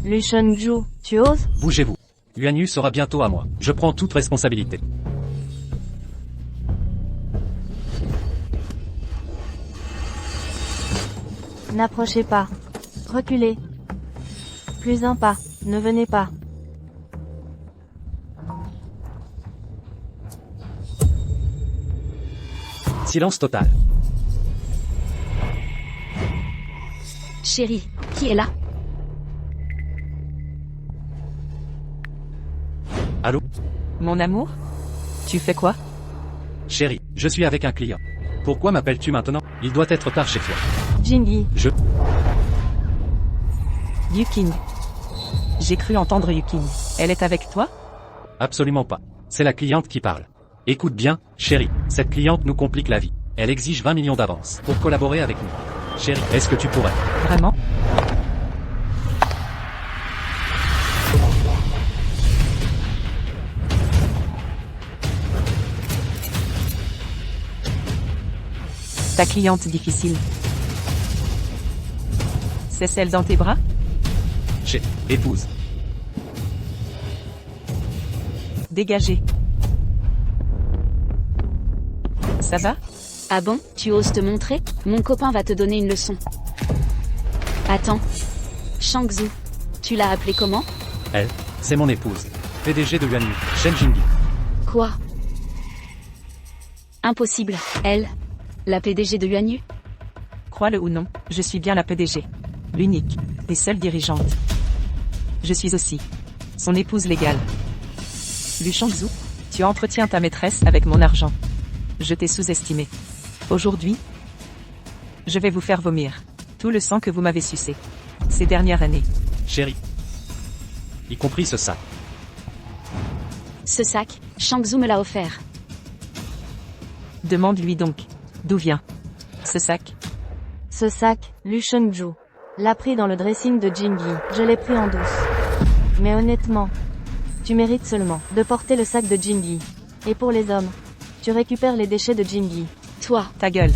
Lu Shengju, tu oses? Bougez-vous. Yuanyu sera bientôt à moi. Je prends toute responsabilité. N'approchez pas. Reculez. Plus un pas, ne venez pas. Silence total. Chérie, qui est là? Allô? Mon amour? Tu fais quoi? Chérie, je suis avec un client. Pourquoi m'appelles-tu maintenant? Il doit être tard chez toi. Jingyi, Yuking. J'ai cru entendre Yuking. Elle est avec toi? Absolument pas. C'est la cliente qui parle. Écoute bien, chérie, cette cliente nous complique la vie. Elle exige 20 millions d'avance pour collaborer avec nous. Chérie, est-ce que tu pourrais? Vraiment? Ta cliente difficile. C'est celle dans tes bras? Dégagez. Ça va? Ah bon, tu oses te montrer? Mon copain va te donner une leçon. Attends. Shangzu. Tu l'as appelée comment? Elle, c'est mon épouse. PDG de Yuanyu, Shen Jingyi. Quoi? Impossible. Elle? La PDG de Yuanyu? Crois-le ou non, je suis bien la PDG. L'unique, et seule dirigeante. Je suis aussi son épouse légale. Lu Shangzu, tu entretiens ta maîtresse avec mon argent. Je t'ai sous-estimé. Aujourd'hui, je vais vous faire vomir tout le sang que vous m'avez sucé ces dernières années. Chérie. Y compris ce sac. Ce sac, Shangzu me l'a offert. Demande-lui donc d'où vient ce sac. Ce sac, Lu Shengju. L'a pris dans le dressing de Jingyi. Je l'ai pris en douce. Mais honnêtement, tu mérites seulement de porter le sac de Jingyi. Et pour les hommes, tu récupères les déchets de Jingyi. Toi, Ta gueule.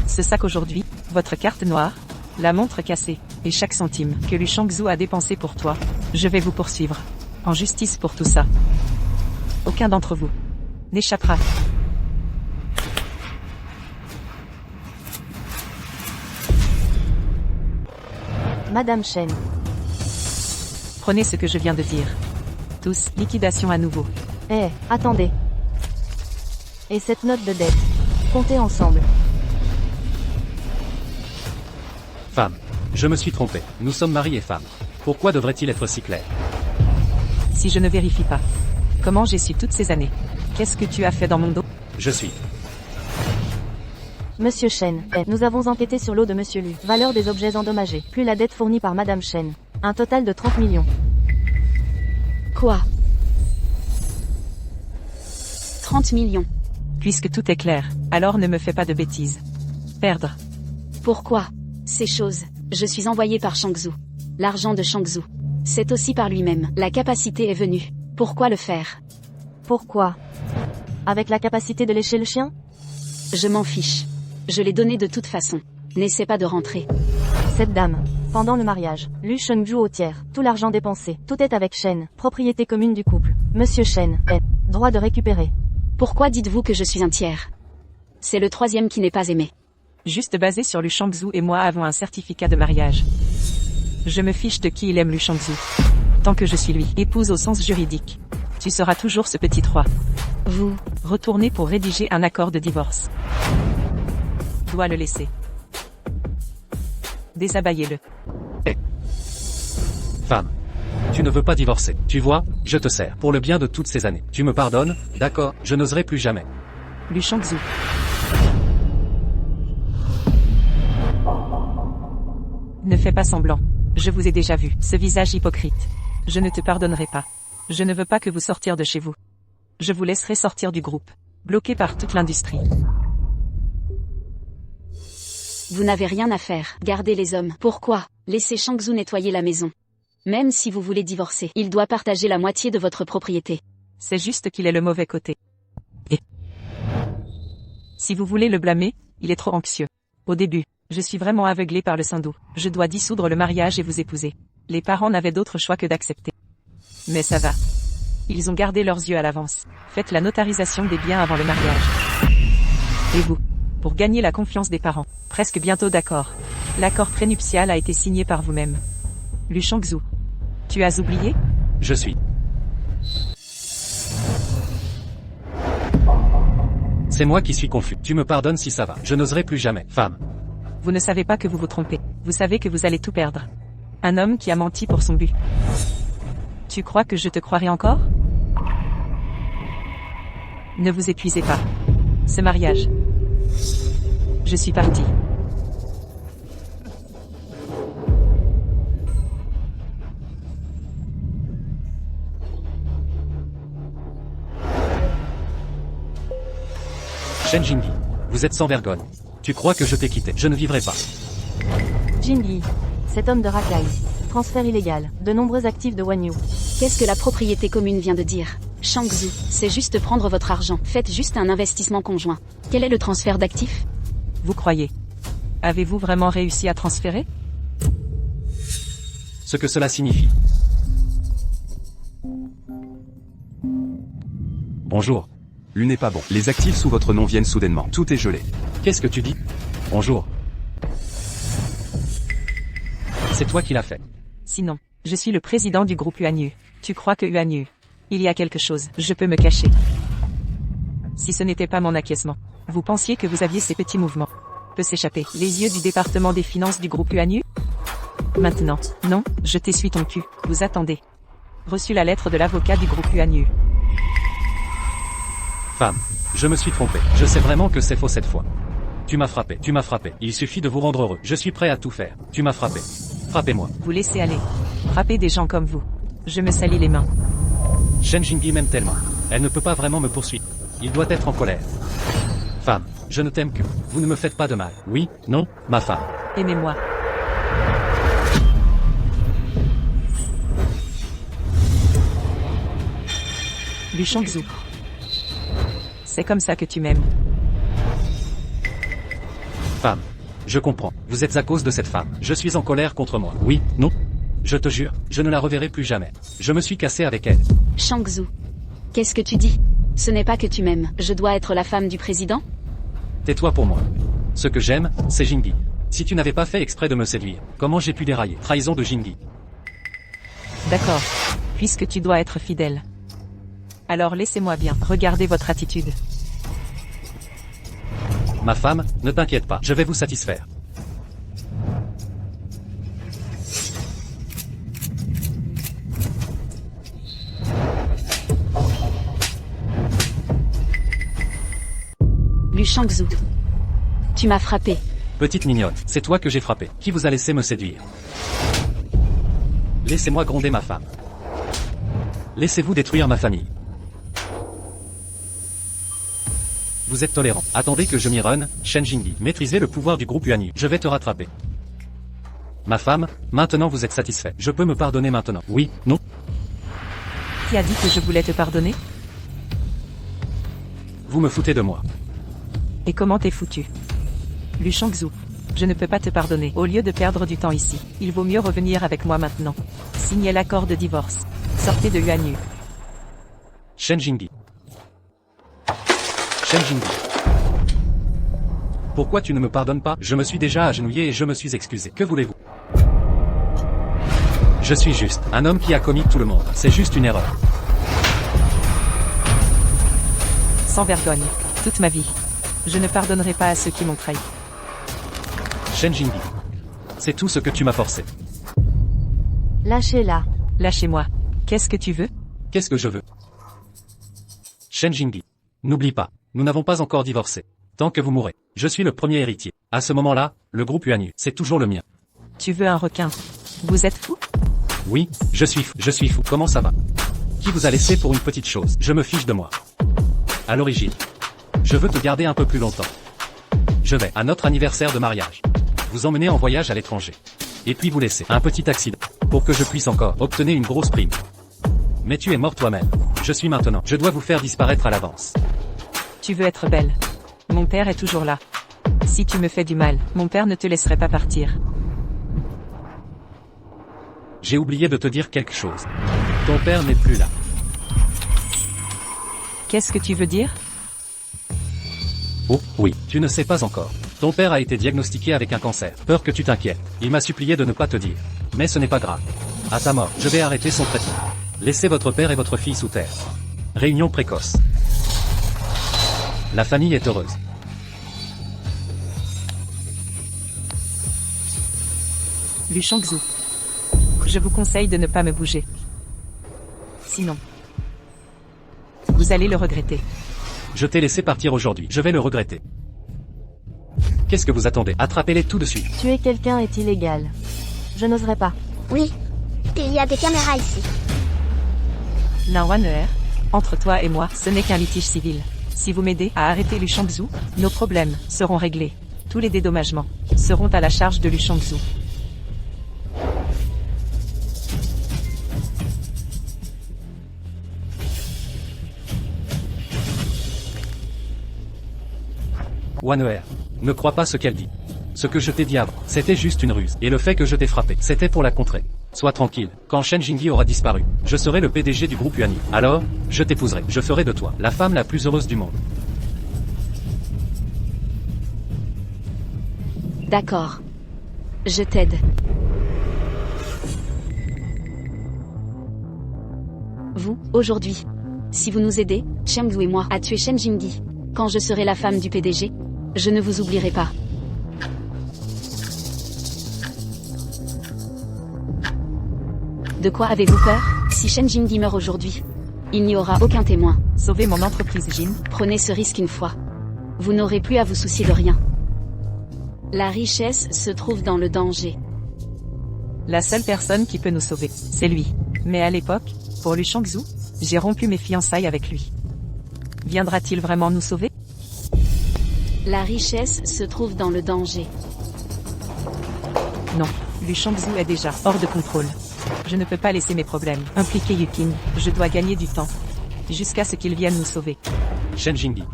Ce sac aujourd'hui, votre carte noire, la montre cassée, et chaque centime que Lu Shangzu a dépensé pour toi, je vais vous poursuivre en justice pour tout ça. Aucun d'entre vous n'échappera. Madame Shen. Prenez ce que je viens de dire. Tous, liquidation à nouveau. Attendez. Et cette note de dette. Comptez ensemble. Femme. Je me suis trompé. Nous sommes mari et femme. Pourquoi devrait-il être si clair? Si je ne vérifie pas, comment j'ai su toutes ces années? Qu'est-ce que tu as fait dans mon dos? Je suis. Monsieur Shen, nous avons enquêté sur l'eau de Monsieur Lu. Valeur des objets endommagés, plus la dette fournie par Madame Shen. Un total de 30 millions. quoi? 30 millions. Puisque tout est clair, alors ne me fais pas de bêtises. Perdre. Pourquoi? Ces choses, je suis envoyé par Shangzu. L'argent de Shangzu. C'est aussi par lui-même. La capacité est venue. Pourquoi le faire? Pourquoi? Avec la capacité de lécher le chien? Je m'en fiche. Je l'ai donné de toute façon. N'essaie pas de rentrer. Cette dame, pendant le mariage, Lu Shengju au tiers, tout l'argent dépensé, tout est avec Shen, propriété commune du couple. Monsieur Shen, droit de récupérer. Pourquoi dites-vous que je suis un tiers? C'est le troisième qui n'est pas aimé. Juste basé sur Lu Shangzu et moi avons un certificat de mariage. Je me fiche de qui il aime Lu Shangzu. Tant que je suis lui, épouse au sens juridique. Tu seras toujours ce petit 3. Vous, Retournez pour rédiger un accord de divorce. Dois le laisser. Désabâillez-le. Femme. Tu ne veux pas divorcer. Tu vois, je te sers. Pour le bien de toutes ces années. Tu me pardonnes? D'accord, je n'oserai plus jamais. Lu Shangzu. Ne fais pas semblant. Je vous ai déjà vu, ce visage hypocrite. Je ne te pardonnerai pas. Je ne veux pas que vous sortiez de chez vous. Je vous laisserai sortir du groupe. Bloqué par toute l'industrie. vous n'avez rien à faire. Gardez les hommes. Pourquoi? Laissez Shangzu nettoyer la maison. Même si vous voulez divorcer, il doit partager la moitié de votre propriété. C'est juste qu'il est le mauvais côté. Et si vous voulez le blâmer, il est trop anxieux. Au début, je suis vraiment aveuglé par le Sindou. Je dois dissoudre le mariage et vous épouser. Les parents n'avaient d'autre choix que d'accepter. Mais ça va. Ils ont gardé leurs yeux à l'avance. Faites la notarisation des biens avant le mariage. Et vous? Pour gagner la confiance des parents. Presque bientôt d'accord. L'accord prénuptial a été signé par vous-même. Lu Shangzu. Tu as oublié? Je suis. C'est moi qui suis confus. Tu me pardonnes si ça va. Je n'oserai plus jamais. Femme. Vous ne savez pas que vous vous trompez. Vous savez que vous allez tout perdre. Un homme qui a menti pour son but. Tu crois que je te croirai encore? Ne vous épuisez pas. Ce mariage. Je suis parti. Shen Jingyi. Vous êtes sans vergogne. Tu crois que je t'ai quitté? Je ne vivrai pas. Jingyi. Cet homme de racaille. Transfert illégal. De nombreux actifs de Wanyu. Qu'est-ce que la propriété commune vient de dire? Shangzu, c'est juste prendre votre argent. Faites juste un investissement conjoint. Quel est le transfert d'actifs? Vous croyez? Avez-vous vraiment réussi à transférer? Ce que cela signifie. Bonjour. Lui n'est pas bon. Les actifs sous votre nom viennent soudainement. Tout est gelé. Qu'est-ce que tu dis? Bonjour. C'est toi qui l'as fait. Sinon, je suis le président du groupe UANU. Tu crois que UANU? Il y a quelque chose, je peux me cacher. Si ce n'était pas mon acquiescement, vous pensiez que vous aviez ces petits mouvements. Peut s'échapper les yeux du département des finances du groupe UANU? Maintenant, non, je t'essuie ton cul, vous attendez. Reçu la lettre de l'avocat du groupe UANU. Femme, je me suis trompé. Je sais vraiment que c'est faux cette fois. Tu m'as frappé, tu m'as frappé. Il suffit de vous rendre heureux. Je suis prêt à tout faire. Tu m'as frappé. Frappez-moi. Vous laissez aller. Frappez des gens comme vous. Je me salis les mains. Shen Jingyi m'aime tellement. Elle ne peut pas vraiment me poursuivre. Il doit être en colère. Femme, je ne t'aime que. Vous ne me faites pas de mal. Oui, non, ma femme. Aimez-moi. Lu Shangzhou. C'est comme ça que tu m'aimes. Femme, je comprends. Vous êtes à cause de cette femme. Je suis en colère contre moi. Oui, non. Je te jure, je ne la reverrai plus jamais. Je me suis cassé avec elle. Shangzhou. Qu'est-ce que tu dis? Ce n'est pas que tu m'aimes. Je dois être la femme du président? Tais-toi pour moi. Ce que j'aime, c'est Jingyi. Si tu n'avais pas fait exprès de me séduire, comment j'ai pu dérailler? Trahison de Jingyi. D'accord. Puisque tu dois être fidèle. Alors laissez-moi bien. Regardez votre attitude. Ma femme, ne t'inquiète pas, je vais vous satisfaire. Lu Shangzhou. Tu m'as frappé. Petite mignonne, c'est toi que j'ai frappé. Qui vous a laissé me séduire? Laissez-moi gronder ma femme. Laissez-vous détruire ma famille. Vous êtes tolérant. Attendez que je m'y run, Shen Jingyi. Maîtrisez le pouvoir du groupe UANU. Je vais te rattraper. Ma femme, maintenant vous êtes satisfait. Je peux me pardonner maintenant. Oui, non? Qui a dit que je voulais te pardonner? Vous me foutez de moi. Et comment t'es foutu? Lu Shangzhou. Je ne peux pas te pardonner. Au lieu de perdre du temps ici, il vaut mieux revenir avec moi maintenant. Signez l'accord de divorce. Sortez de UANU. Shen Jingyi. Shen Jingyi. Pourquoi tu ne me pardonnes pas? Je me suis déjà agenouillé et je me suis excusé. Que voulez-vous? Je suis juste un homme qui a commis tout le monde. C'est juste une erreur. Sans vergogne. Toute ma vie. Je ne pardonnerai pas à ceux qui m'ont trahi. Shen Jingyi. C'est tout ce que tu m'as forcé. Lâchez-la. Lâchez-moi. Qu'est-ce que tu veux? Qu'est-ce que je veux? Shen Jingyi. N'oublie pas, nous n'avons pas encore divorcé. Tant que vous mourrez, je suis le premier héritier. À ce moment-là, le groupe UANU, c'est toujours le mien. Tu veux un requin? Vous êtes fou? Oui, je suis fou. Comment ça va? Qui vous a laissé pour une petite chose? Je me fiche de moi. À l'origine, je veux te garder un peu plus longtemps. Je vais, à notre anniversaire de mariage, vous emmener en voyage à l'étranger. Et puis vous laisser un petit accident, pour que je puisse encore obtenir une grosse prime. Mais tu es mort toi-même. Je suis maintenant. Je dois vous faire disparaître à l'avance. Tu veux être belle. Mon père est toujours là. Si tu me fais du mal, mon père ne te laisserait pas partir. J'ai oublié de te dire quelque chose. Ton père n'est plus là. Qu'est-ce que tu veux dire? Oh, oui, tu ne sais pas encore. Ton père a été diagnostiqué avec un cancer. Peur que tu t'inquiètes. Il m'a supplié de ne pas te dire. Mais ce n'est pas grave. À sa mort, je vais arrêter son traitement. Laissez votre père et votre fille sous terre. Réunion précoce. La famille est heureuse. Lu Shangzhou. Je vous conseille de ne pas me bouger. Sinon, vous allez le regretter. Je t'ai laissé partir aujourd'hui. Je vais le regretter. Qu'est-ce que vous attendez? Attrapez-les tout de suite. Tuer quelqu'un est illégal. Je n'oserais pas. Oui. Il y a des caméras ici. L'un entre toi et moi, ce n'est qu'un litige civil. Si vous m'aidez à arrêter Lu Shangzhou, nos problèmes seront réglés. Tous les dédommagements seront à la charge de Lu Shangzhou. Waner, ne crois pas ce qu'elle dit. Ce que je t'ai dit avant, c'était juste une ruse. Et le fait que je t'ai frappé, c'était pour la contrer. Sois tranquille, quand Shen Jingyi aura disparu, je serai le PDG du groupe Yuanyu. Alors, je t'épouserai, je ferai de toi la femme la plus heureuse du monde. D'accord. Je t'aide. Vous, aujourd'hui. Si vous nous aidez, Chengdu et moi, à tuer Shen Jingyi. Quand je serai la femme du PDG, je ne vous oublierai pas. De quoi avez-vous peur? Si Shen Jingyi meurt aujourd'hui, il n'y aura aucun témoin. Sauvez mon entreprise, Jin. Prenez ce risque une fois. Vous n'aurez plus à vous soucier de rien. La richesse se trouve dans le danger. La seule personne qui peut nous sauver, c'est lui. Mais à l'époque, pour Lu Shangzhu, j'ai rompu mes fiançailles avec lui. Viendra-t-il vraiment nous sauver? La richesse se trouve dans le danger. Non, Lu Shangzhu est déjà hors de contrôle. Je ne peux pas laisser mes problèmes impliquer Yukin. Je dois gagner du temps. Jusqu'à ce qu'il vienne nous sauver. Shen Jingyi.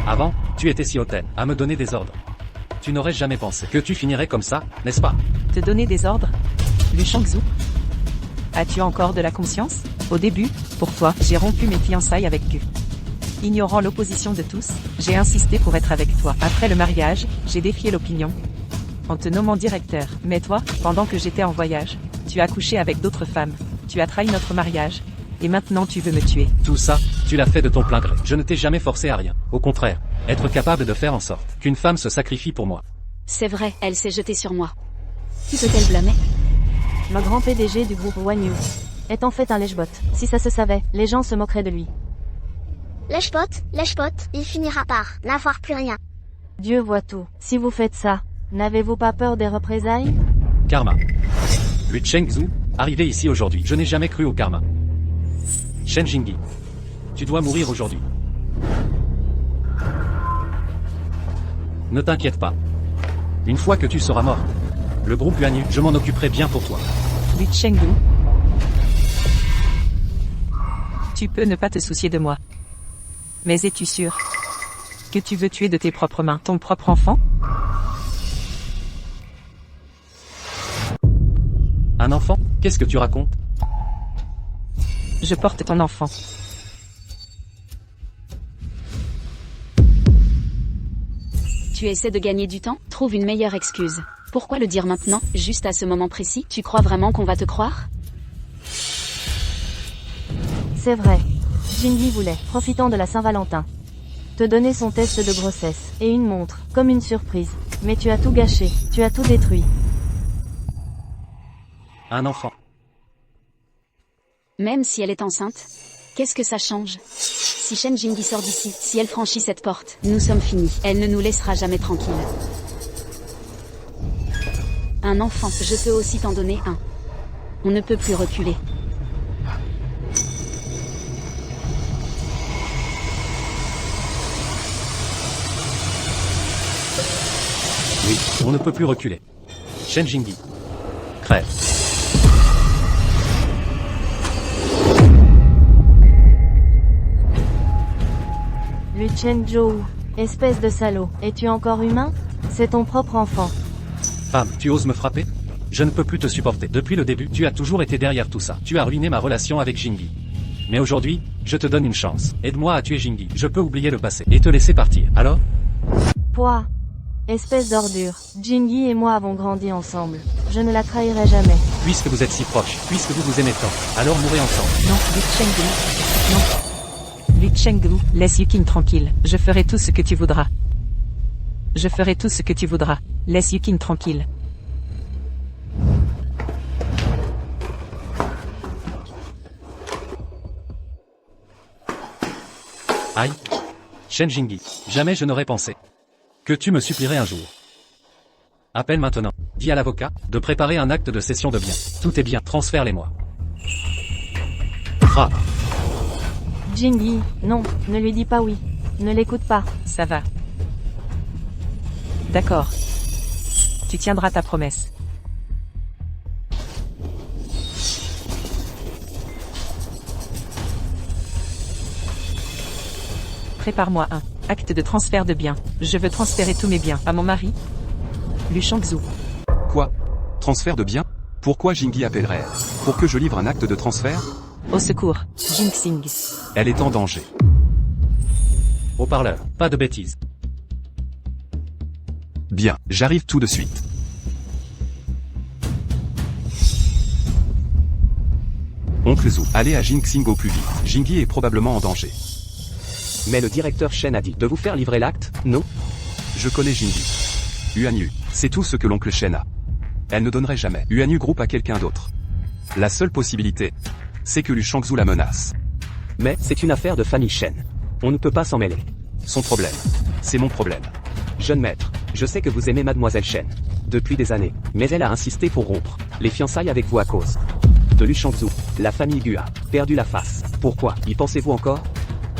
Avant, tu étais si hautaine à me donner des ordres. Tu n'aurais jamais pensé que tu finirais comme ça, n'est-ce pas? Te donner des ordres? Lu Shangzhu? As-tu encore de la conscience? Au début, pour toi, j'ai rompu mes fiançailles avec Gu. Ignorant l'opposition de tous, j'ai insisté pour être avec toi. Après le mariage, j'ai défié l'opinion. En te nommant directeur. Mais toi, pendant que j'étais en voyage, tu as couché avec d'autres femmes. Tu as trahi notre mariage. Et maintenant tu veux me tuer. Tout ça, tu l'as fait de ton plein gré. Je ne t'ai jamais forcé à rien. Au contraire, être capable de faire en sorte qu'une femme se sacrifie pour moi. C'est vrai, elle s'est jetée sur moi. Qui peut-elle blâmer? Le grand PDG du groupe Wanyu est en fait un lèche-bot. Si ça se savait, les gens se moqueraient de lui. Lèche-pot, il finira par n'avoir plus rien. Dieu voit tout. Si vous faites ça, n'avez-vous pas peur des représailles? Karma. Lui Chengzhu, arrivé ici aujourd'hui, je n'ai jamais cru au karma. Shen Jingyi. Tu dois mourir aujourd'hui. Ne t'inquiète pas. Une fois que tu seras mort, le groupe Yuanyu, je m'en occuperai bien pour toi. Lu Chengdu. Tu peux ne pas te soucier de moi. Mais es-tu sûr que tu veux tuer de tes propres mains ton propre enfant? Un enfant? Qu'est-ce que tu racontes? Je porte ton enfant. Tu essaies de gagner du temps? Trouve une meilleure excuse. Pourquoi le dire maintenant, juste à ce moment précis? Tu crois vraiment qu'on va te croire? C'est vrai. Jingyi voulait, profitant de la Saint-Valentin, te donner son test de grossesse, et une montre, comme une surprise. Mais tu as tout gâché, tu as tout détruit. Un enfant. Même si elle est enceinte? Qu'est-ce que ça change? Si Shen Jingyi sort d'ici, si elle franchit cette porte, nous sommes finis. Elle ne nous laissera jamais tranquilles. Un enfant, je peux aussi t'en donner un. On ne peut plus reculer. Oui, on ne peut plus reculer. Shen Jingyi. Crève. Lu Chengzhou, espèce de salaud, es-tu encore humain? C'est ton propre enfant. Femme, tu oses me frapper? Je ne peux plus te supporter. Depuis le début, tu as toujours été derrière tout ça. Tu as ruiné ma relation avec Jingyi. Mais aujourd'hui, je te donne une chance. Aide-moi à tuer Jingyi. Je peux oublier le passé et te laisser partir. Alors? Pouah. Espèce d'ordure. Jingyi et moi avons grandi ensemble. Je ne la trahirai jamais. Puisque vous êtes si proches, puisque vous vous aimez tant, alors mourrez ensemble. Non, Lu Chengdu. Non. Lu Chengdu, laisse Yukin tranquille. Je ferai tout ce que tu voudras. Je ferai tout ce que tu voudras. Laisse Yukin tranquille. Aïe. Shen Jingyi. Jamais je n'aurais pensé que tu me supplierais un jour. Appelle maintenant. Dis à l'avocat de préparer un acte de cession de biens. Tout est bien, transfère-les-moi. Frappe. Jingyi, non, ne lui dis pas oui. Ne l'écoute pas. Ça va. D'accord. Tu tiendras ta promesse. Prépare-moi un acte de transfert de biens. Je veux transférer tous mes biens à mon mari, Lu Shangzhu. Quoi? Transfert de biens? Pourquoi Jingyi appellerait-elle? Pour que je livre un acte de transfert? Au secours, Jinxing. Elle est en danger. Haut-parleur, pas de bêtises. Bien, j'arrive tout de suite. Oncle Zhu, allez à Jinxing au plus vite. Jingyi est probablement en danger. Mais le directeur Shen a dit de vous faire livrer l'acte, non? Je connais Jingyi. Yuan Yu, c'est tout ce que l'oncle Shen a. Elle ne donnerait jamais Yuan Yu Group à quelqu'un d'autre. La seule possibilité, c'est que Lu Shangzhou la menace. Mais c'est une affaire de famille Shen. On ne peut pas s'en mêler. Son problème, c'est mon problème. Jeune maître, je sais que vous aimez mademoiselle Shen. Depuis des années, mais elle a insisté pour rompre les fiançailles avec vous à cause de Lu Shangzhou. La famille Gu a perdu la face. Pourquoi y pensez-vous encore?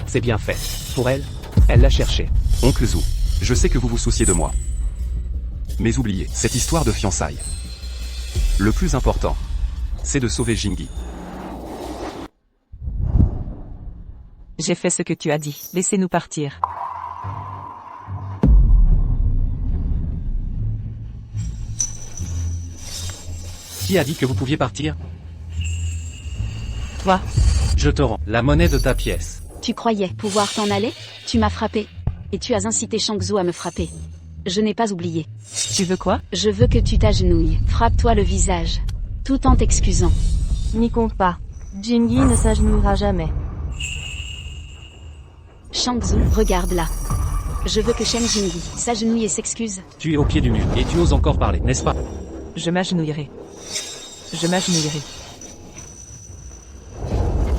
C'est bien fait. Pour elle, elle l'a cherché. Oncle Zhu, je sais que vous vous souciez de moi. Mais oubliez cette histoire de fiançailles. Le plus important, c'est de sauver Jingyi. J'ai fait ce que tu as dit. Laissez-nous partir. Qui a dit que vous pouviez partir? Toi, Je te rends la monnaie de ta pièce. Tu croyais pouvoir t'en aller? Tu m'as frappé. Et tu as incité Shangzhou à me frapper. Je n'ai pas oublié. tu veux quoi? Je veux que tu t'agenouilles. Frappe-toi le visage. Tout en t'excusant. N'y compte pas. Jingyi ne s'agenouillera jamais. Shangzhou, regarde là. Je veux que Shen Jingyi s'agenouille et s'excuse. Tu es au pied du mur, et tu oses encore parler, n'est-ce pas? Je m'agenouillerai. Je m'agenouillerai.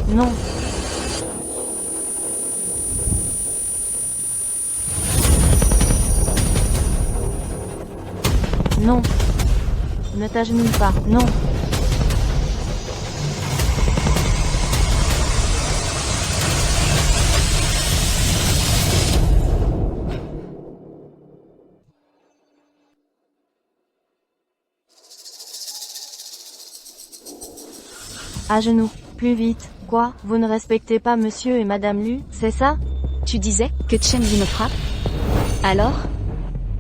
Non. Non. Ne t'agenouille pas, non. À genoux, plus vite. Quoi? Vous ne respectez pas monsieur et madame Lu, c'est ça? Tu disais que Chen Yi me frappe? Alors?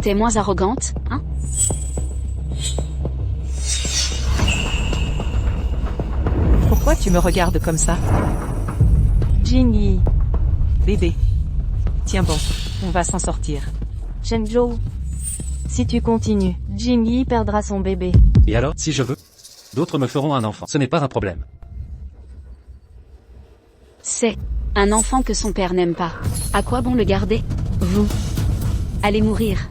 T'es moins arrogante, hein? Pourquoi tu me regardes comme ça? Jingyi. Bébé. Tiens bon, on va s'en sortir. Shenzhou. Si tu continues, Jingyi perdra son bébé. Et alors, si je veux? D'autres me feront un enfant. Ce n'est pas un problème. C'est un enfant que son père n'aime pas. À quoi bon le garder? Vous allez mourir.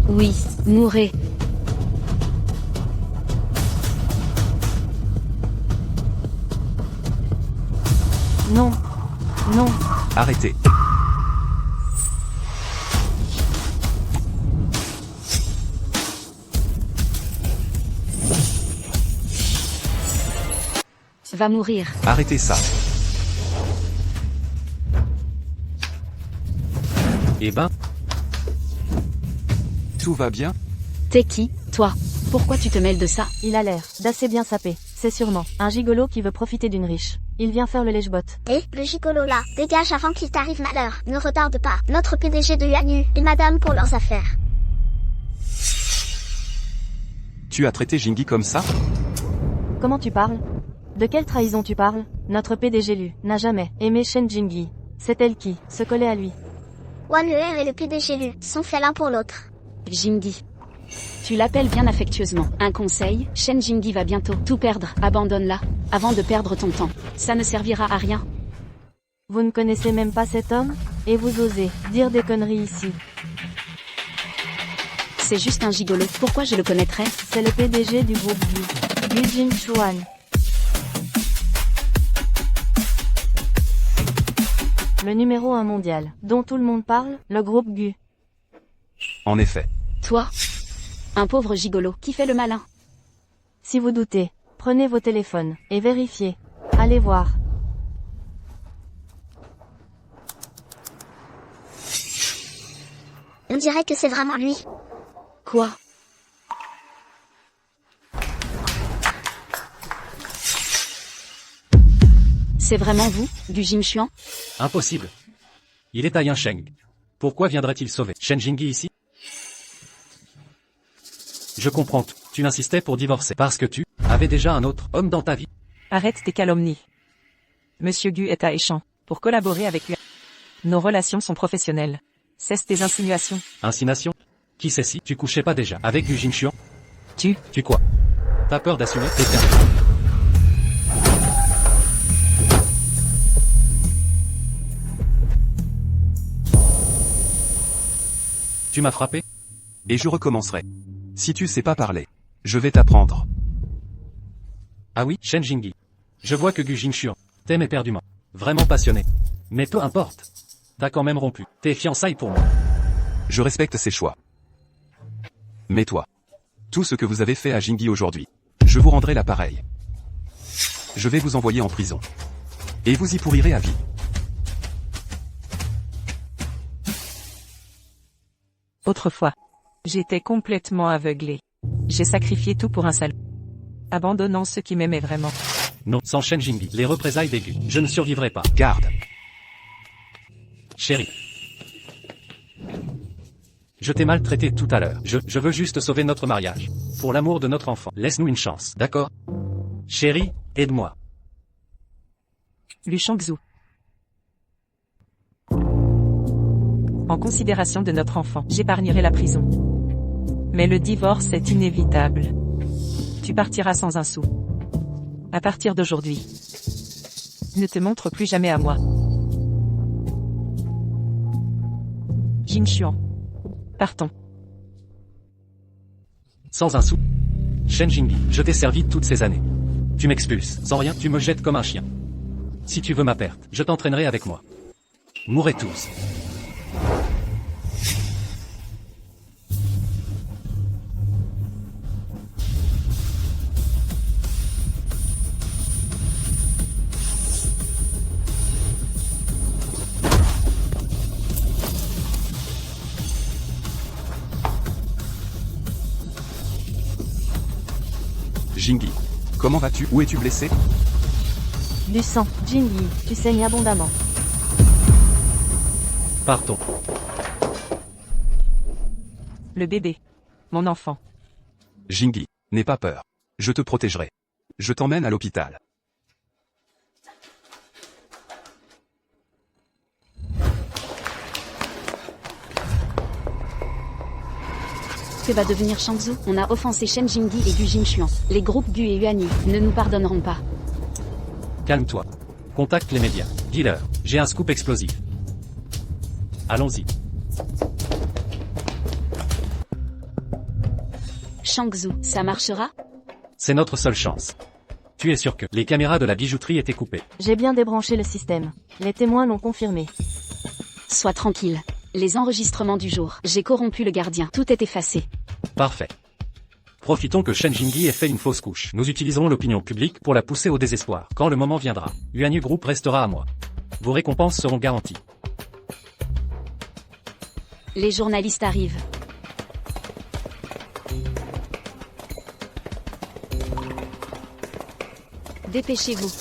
Oui, mourrez. Non. Non. Arrêtez. Va mourir. Arrêtez ça. Eh ben, Tout va bien? T'es qui, toi? Pourquoi tu te mêles de ça? Il a l'air d'assez bien sapé. C'est sûrement un gigolo qui veut profiter d'une riche. Il vient faire le lèche-bot. Et, le gigolo là, dégage avant qu'il t'arrive malheur. Ne retarde pas. Notre PDG de Yuan Yu et madame pour leurs affaires. Tu as traité Jingyi comme ça? Comment tu parles? De quelle trahison tu parles? Notre PDG Lu n'a jamais aimé Shen Jingyi. C'est elle qui se collait à lui. Wan Leer et le PDG Lu sont faits l'un pour l'autre. Jingyi. Tu l'appelles bien affectueusement. Un conseil, Shen Jingyi va bientôt tout perdre. Abandonne-la, avant de perdre ton temps. Ça ne servira à rien. Vous ne connaissez même pas cet homme? Et vous osez dire des conneries ici. C'est juste un gigolo. Pourquoi je le connaîtrais? C'est le PDG du groupe Gu. Gu Jinchuan. Le numéro 1 mondial, dont tout le monde parle, le groupe Gu. En effet. Toi? Un pauvre gigolo qui fait le malin. Si vous doutez, prenez vos téléphones et vérifiez. Allez voir. On dirait que c'est vraiment lui. Quoi? C'est vraiment vous, Gu Jingxuan? impossible. Il est à Yansheng. Pourquoi viendrait-il sauver Shen Jingyi ici? Je comprends tout. Tu insistais pour divorcer parce que tu avais déjà un autre homme dans ta vie. Arrête tes calomnies. Monsieur Gu est à Échamps, pour collaborer avec lui. Nos relations sont professionnelles. Cesse tes insinuations. Insinuation? Qui sait si tu couchais pas déjà avec Gu Jingxian? Tu quoi? T'as peur d'assumer tes termes? Tu m'as frappé? Et je recommencerai. Si tu sais pas parler, je vais t'apprendre. Ah oui, Shen Jingyi. Je vois que Gu Jingxian t'aime éperdument. Vraiment passionné. Mais peu importe. T'as quand même rompu tes fiançailles pour moi. Je respecte ses choix. Mais toi, tout ce que vous avez fait à Jingyi aujourd'hui, je vous rendrai l'appareil. Je vais vous envoyer en prison. Et vous y pourrirez à vie. Autrefois, j'étais complètement aveuglé. J'ai sacrifié tout pour un salaud. Abandonnant ceux qui m'aimaient vraiment. Non, sans Shen Jingyi, les représailles des Gu, je ne survivrai pas. Garde. Chérie. Je t'ai maltraité tout à l'heure. Je veux juste sauver notre mariage. Pour l'amour de notre enfant. Laisse-nous une chance, d'accord? Chérie, aide-moi. Lu Shangzhou. En considération de notre enfant, j'épargnerai la prison. Mais le divorce est inévitable. Tu partiras sans un sou. À partir d'aujourd'hui. Ne te montre plus jamais à moi. Jingxian. Partons. Sans un sou. Shen Jingyi, je t'ai servi toutes ces années. Tu m'expulses, sans rien, tu me jettes comme un chien. Si tu veux ma perte, je t'entraînerai avec moi. Mourrez tous. Jingyi, comment vas-tu? Où es-tu blessé? Du sang, Jingyi, tu saignes abondamment. Partons. Le bébé. Mon enfant. Jingyi, n'aie pas peur. Je te protégerai. Je t'emmène à l'hôpital. Que va devenir Shangzhou? On a offensé Shen Jingyi et Gu Jingxian. Les groupes Gu et Yuanyi ne nous pardonneront pas. Calme-toi. Contacte les médias. Dis-leur, j'ai un scoop explosif. Allons-y. Shangzhou, ça marchera? C'est notre seule chance. Tu es sûr que les caméras de la bijouterie étaient coupées? J'ai bien débranché le système. Les témoins l'ont confirmé. Sois tranquille. Les enregistrements du jour. J'ai corrompu le gardien. Tout est effacé. Parfait. Profitons que Shen Jingyi ait fait une fausse couche. Nous utiliserons l'opinion publique pour la pousser au désespoir. Quand le moment viendra, Yuanyu Group restera à moi. Vos récompenses seront garanties. Les journalistes arrivent. Dépêchez-vous.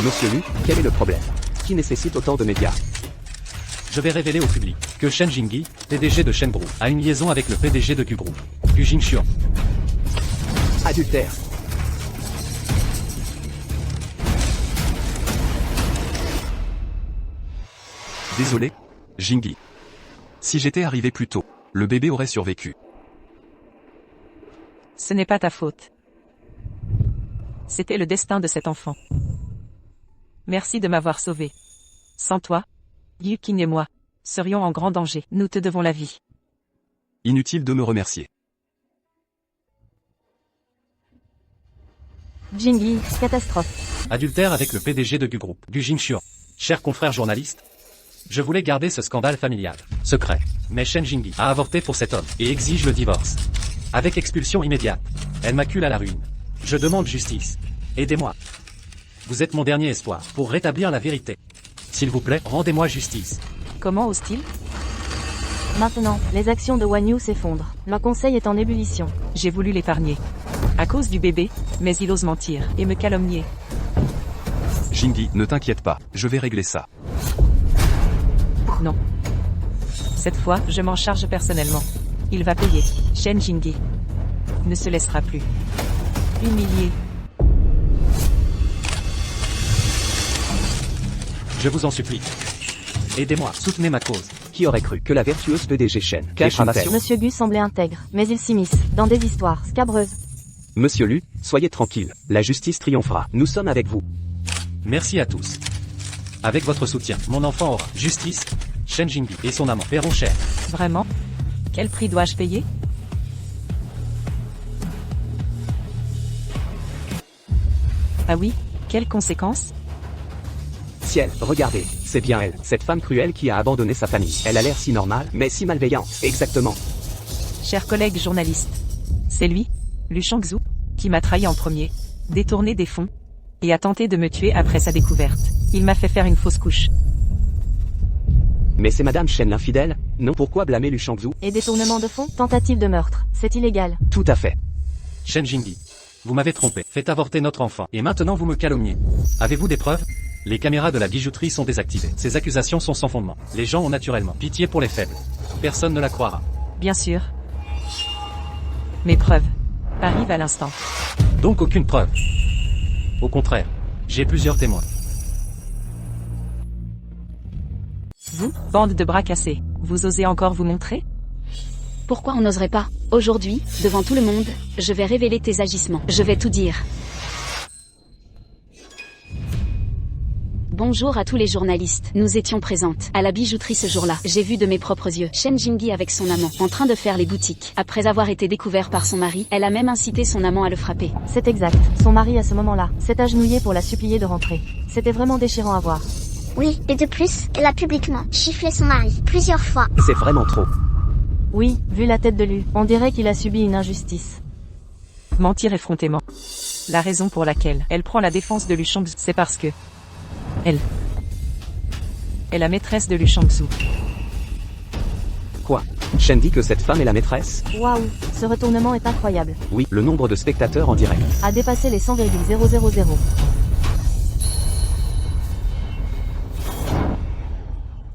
Monsieur Lu, quel est le problème? Qui nécessite autant de médias? Je vais révéler au public que Shen Jingyi, PDG de Shen Group, a une liaison avec le PDG de Gu Group, Gu Jingxian. Adultère. Désolé, Jingyi. Si j'étais arrivé plus tôt, le bébé aurait survécu. Ce n'est pas ta faute. C'était le destin de cet enfant. Merci de m'avoir sauvé. Sans toi, Yukin et moi serions en grand danger. Nous te devons la vie. Inutile de me remercier. Jingyi, catastrophe. Adultère avec le PDG de Gu Group, Gu Jingxian. Chers confrères journalistes, je voulais garder ce scandale familial secret. Mais Shen Jingyi a avorté pour cet homme et exige le divorce. Avec expulsion immédiate. Elle m'accule à la ruine. Je demande justice. Aidez-moi. Vous êtes mon dernier espoir pour rétablir la vérité. S'il vous plaît, rendez-moi justice. Comment ose-t-il? Maintenant, les actions de Wanyu s'effondrent. Le conseil est en ébullition. J'ai voulu l'épargner. À cause du bébé, mais il ose mentir et me calomnier. Jingyi, ne t'inquiète pas, je vais régler ça. Non. Cette fois, je m'en charge personnellement. Il va payer. Shen Jingyi ne se laissera plus humilier. Je vous en supplie. Aidez-moi, soutenez ma cause. Qui aurait cru que la vertueuse PDG Shen cache une telle? Monsieur Gu semblait intègre, mais il s'immisce dans des histoires scabreuses. Monsieur Lu, soyez tranquille, la justice triomphera. Nous sommes avec vous. Merci à tous. Avec votre soutien, mon enfant aura justice. Shen Jingyi et son amant paieront cher. Vraiment? Quel prix dois-je payer? Ah oui? Quelles conséquences? Ciel, regardez, c'est bien elle, cette femme cruelle qui a abandonné sa famille. Elle a l'air si normale, mais si malveillante. Exactement. Chers collègues journalistes, c'est lui, Lu Shangzhu, qui m'a trahi en premier, détourné des fonds, et a tenté de me tuer après sa découverte. Il m'a fait faire une fausse couche. Mais c'est Madame Shen l'infidèle? Non, pourquoi blâmer Lu Shangzhu? Et détournement de fonds, tentative de meurtre, c'est illégal. Tout à fait. Shen Jingyi, vous m'avez trompé, fait avorter notre enfant, et maintenant vous me calomniez. Avez-vous des preuves? Les caméras de la bijouterie sont désactivées. Ces accusations sont sans fondement. Les gens ont naturellement pitié pour les faibles. Personne ne la croira. Bien sûr. Mes preuves arrivent à l'instant. Donc aucune preuve. Au contraire, j'ai plusieurs témoins. Vous, bande de bras cassés, vous osez encore vous montrer? Pourquoi on n'oserait pas? Aujourd'hui, devant tout le monde, je vais révéler tes agissements. Je vais tout dire. Bonjour à tous les journalistes. Nous étions présentes à la bijouterie ce jour-là. J'ai vu de mes propres yeux Shen Jingyi avec son amant en train de faire les boutiques. Après avoir été découvert par son mari, elle a même incité son amant à le frapper. C'est exact. Son mari à ce moment-là s'est agenouillé pour la supplier de rentrer. C'était vraiment déchirant à voir. Oui, et de plus, elle a publiquement giflé son mari plusieurs fois. C'est vraiment trop. Oui, vu la tête de Lu, on dirait qu'il a subi une injustice. Mentir effrontément. La raison pour laquelle elle prend la défense de Lu Shangzhu, c'est parce que elle est la maîtresse de Lu Shangzhu. Quoi? Shen dit que cette femme est la maîtresse? Waouh, ce retournement est incroyable. Oui, le nombre de spectateurs en direct A dépassé les 100,000.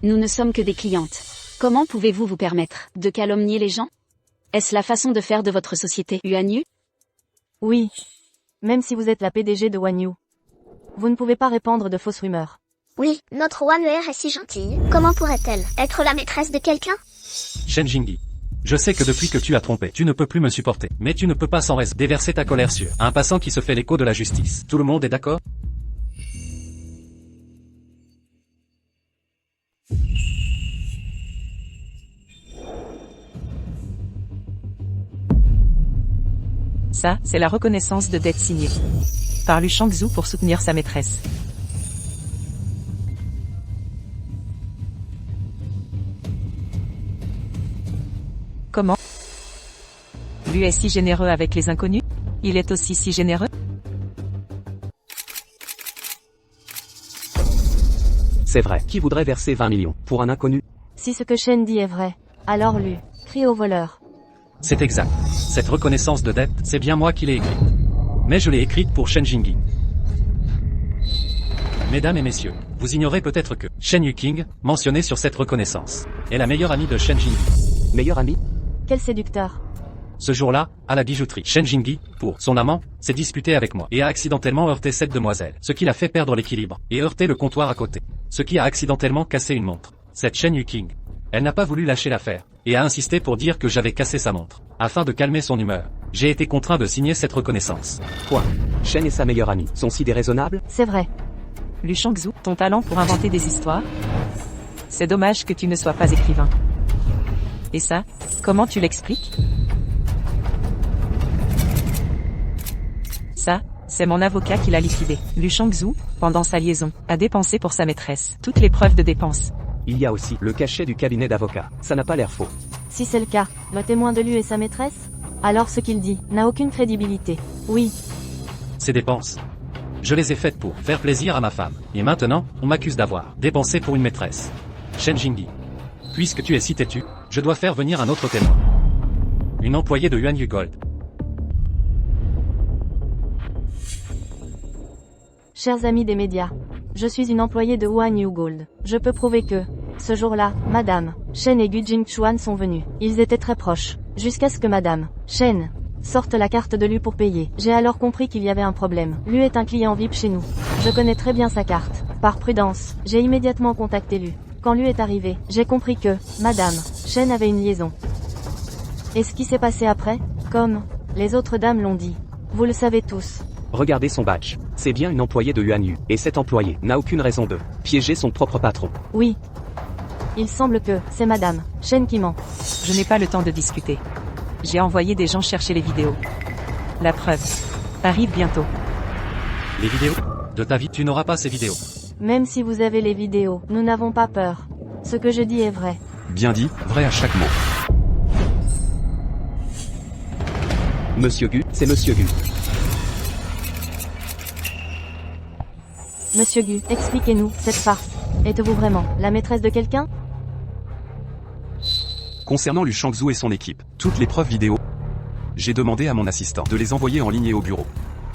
Nous ne sommes que des clientes. Comment pouvez-vous vous permettre de calomnier les gens? Est-ce la façon de faire de votre société, Yuan Yu? Oui. Même si vous êtes la PDG de Wanyu. Vous ne pouvez pas répandre de fausses rumeurs. Oui, notre Wanwer est si gentille. Comment pourrait-elle être la maîtresse de quelqu'un? Shen Jingyi, je sais que depuis que tu as trompé, tu ne peux plus me supporter. Mais tu ne peux pas sans reste déverser ta colère sur un passant qui se fait l'écho de la justice. Tout le monde est d'accord? Ça, c'est la reconnaissance de dette signée par Lu Shangzhu pour soutenir sa maîtresse. Comment? Lui est si généreux avec les inconnus? Il est aussi si généreux? C'est vrai. Qui voudrait verser 20 millions pour un inconnu? Si ce que Shen dit est vrai, alors Lu, crie au voleur. C'est exact. Cette reconnaissance de dette, c'est bien moi qui l'ai écrite. Mais je l'ai écrite pour Shen Jingyi. Mesdames et messieurs, vous ignorez peut-être que Shen Yuqing, mentionné sur cette reconnaissance, est la meilleure amie de Shen Jingyi. Meilleur ami? Quel séducteur. Ce jour-là, à la bijouterie, Shen Jingyi, pour son amant, s'est disputé avec moi et a accidentellement heurté cette demoiselle, ce qui l'a fait perdre l'équilibre et heurter le comptoir à côté, ce qui a accidentellement cassé une montre. Cette Shen Yuqing, elle n'a pas voulu lâcher l'affaire et a insisté pour dire que j'avais cassé sa montre. Afin de calmer son humeur, j'ai été contraint de signer cette reconnaissance. Quoi? Shen et sa meilleure amie sont si déraisonnables? C'est vrai. Lu Shangzhu, ton talent pour inventer des histoires? C'est dommage que tu ne sois pas écrivain. Et ça, comment tu l'expliques? Ça, c'est mon avocat qui l'a liquidé. Lu Shangzhu, pendant sa liaison, a dépensé pour sa maîtresse toutes les preuves de dépenses. Il y a aussi le cachet du cabinet d'avocat. Ça n'a pas l'air faux. Si c'est le cas, le témoin de Lu est sa maîtresse? Alors ce qu'il dit n'a aucune crédibilité. Oui. Ces dépenses, je les ai faites pour faire plaisir à ma femme. Et maintenant, on m'accuse d'avoir dépensé pour une maîtresse. Shen Jingyi, puisque tu es si têtu, je dois faire venir un autre témoin. Une employée de Yuan Yu Gold. Chers amis des médias, je suis une employée de Wanyu Gold. Je peux prouver que, ce jour-là, Madame Shen et Gu Jingchuan sont venus. Ils étaient très proches. Jusqu'à ce que Madame Shen sorte la carte de Lu pour payer. J'ai alors compris qu'il y avait un problème. Lu est un client VIP chez nous. Je connais très bien sa carte. Par prudence, j'ai immédiatement contacté Lu. Quand Lu est arrivé, j'ai compris que Madame Shen avait une liaison. Et ce qui s'est passé après, comme les autres dames l'ont dit, vous le savez tous. Regardez son badge. C'est bien une employée de Yuan Yu. Et cet employé n'a aucune raison de piéger son propre patron. Oui. Il semble que c'est Madame Shen qui ment. Je n'ai pas le temps de discuter. J'ai envoyé des gens chercher les vidéos. La preuve arrive bientôt. Les vidéos? De ta vie, tu n'auras pas ces vidéos. Même si vous avez les vidéos, nous n'avons pas peur. Ce que je dis est vrai. Bien dit, vrai à chaque mot. Monsieur Gu, c'est Monsieur Gu. Monsieur Gu, expliquez-nous cette farce. Êtes-vous vraiment la maîtresse de quelqu'un? Concernant Lu Shangzhou et son équipe, toutes les preuves vidéo, j'ai demandé à mon assistant de les envoyer en ligne et au bureau.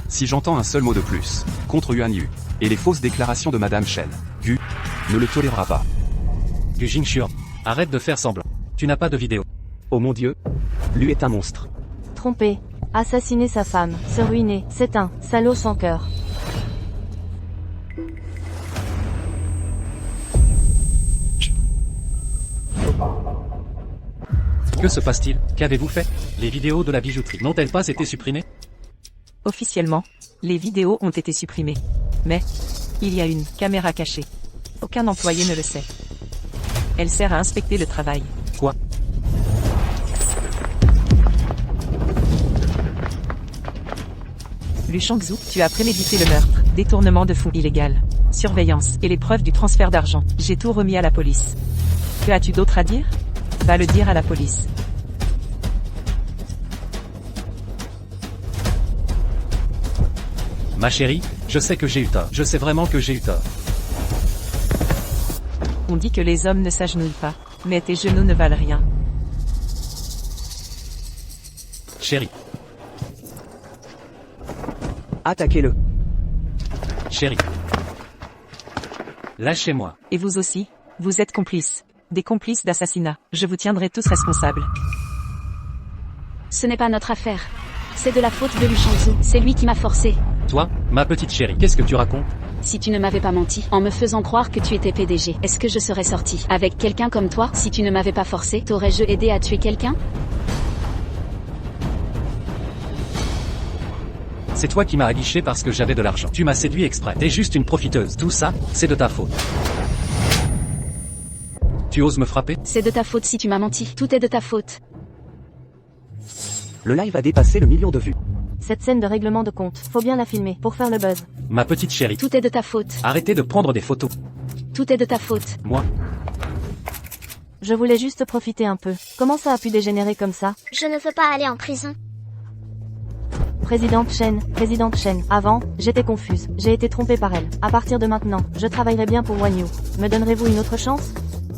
Si j'entends un seul mot de plus, contre Yuan Yu, et les fausses déclarations de Madame Shen, Gu ne le tolérera pas. Gu Jingchuan, arrête de faire semblant. Tu n'as pas de vidéo. Oh mon Dieu. Lu est un monstre. Tromper, assassiner sa femme, se ruiner, c'est un salaud sans cœur. Que se passe-t-il? Qu'avez-vous fait? Les vidéos de la bijouterie n'ont-elles pas été supprimées? Officiellement, les vidéos ont été supprimées. Mais, il y a une caméra cachée. Aucun employé ne le sait. Elle sert à inspecter le travail. Quoi? Lu Shangzhou, tu as prémédité le meurtre, détournement de fonds illégal, surveillance et les preuves du transfert d'argent. J'ai tout remis à la police. Que as-tu d'autre à dire? Va le dire à la police. Ma chérie, je sais que j'ai eu tort. Je sais vraiment que j'ai eu tort. On dit que les hommes ne s'agenouillent pas, mais tes genoux ne valent rien. Chérie, Attaquez-le. chérie. Lâchez-moi. Et vous aussi, vous êtes complices. Des complices d'assassinat. Je vous tiendrai tous responsables. Ce n'est pas notre affaire. C'est de la faute de Lu Shangzhou. C'est lui qui m'a forcé. Toi, ma petite chérie, qu'est-ce que tu racontes? Si tu ne m'avais pas menti, en me faisant croire que tu étais PDG, est-ce que je serais sorti avec quelqu'un comme toi? Si tu ne m'avais pas forcé, t'aurais-je aidé à tuer quelqu'un? C'est toi qui m'as aguiché parce que j'avais de l'argent. Tu m'as séduit exprès. T'es juste une profiteuse. Tout ça, c'est de ta faute. Tu oses me frapper? C'est de ta faute si tu m'as menti. Tout est de ta faute. Le live a dépassé le million de vues. Cette scène de règlement de compte, faut bien la filmer, pour faire le buzz. Ma petite chérie. Tout est de ta faute. Arrêtez de prendre des photos. Tout est de ta faute. Moi, Je voulais juste profiter un peu. Comment ça a pu dégénérer comme ça? Je ne veux pas aller en prison. Présidente Shen. Avant, j'étais confuse. J'ai été trompée par elle. À partir de maintenant, je travaillerai bien pour Wan Yu. Me donnerez-vous une autre chance?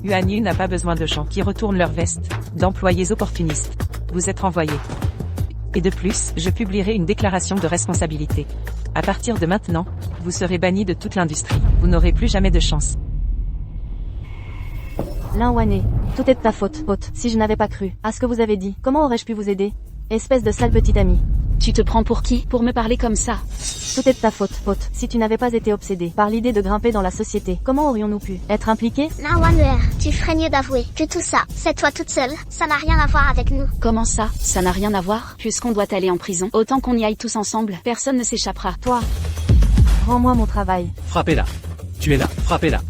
Yuan Yu n'a pas besoin de gens qui retournent leur veste, d'employés opportunistes. Vous êtes renvoyés. Et de plus, je publierai une déclaration de responsabilité. À partir de maintenant, vous serez banni de toute l'industrie. Vous n'aurez plus jamais de chance. Lin Wané, tout est de ta faute, pote. Si je n'avais pas cru à ce que vous avez dit, comment aurais-je pu vous aider? Espèce de sale petite amie. Tu te prends pour qui, pour me parler comme ça? Tout est de ta faute, pote. Si tu n'avais pas été obsédé par l'idée de grimper dans la société, comment aurions-nous pu être impliqués? Na Wanwer, tu ferais mieux d'avouer que tout ça, c'est toi toute seule. Ça n'a rien à voir avec nous. Comment ça? Ça n'a rien à voir? Puisqu'on doit aller en prison, autant qu'on y aille tous ensemble. Personne ne s'échappera. Toi, rends-moi mon travail. frappez-la. Tu es là, frappez-la.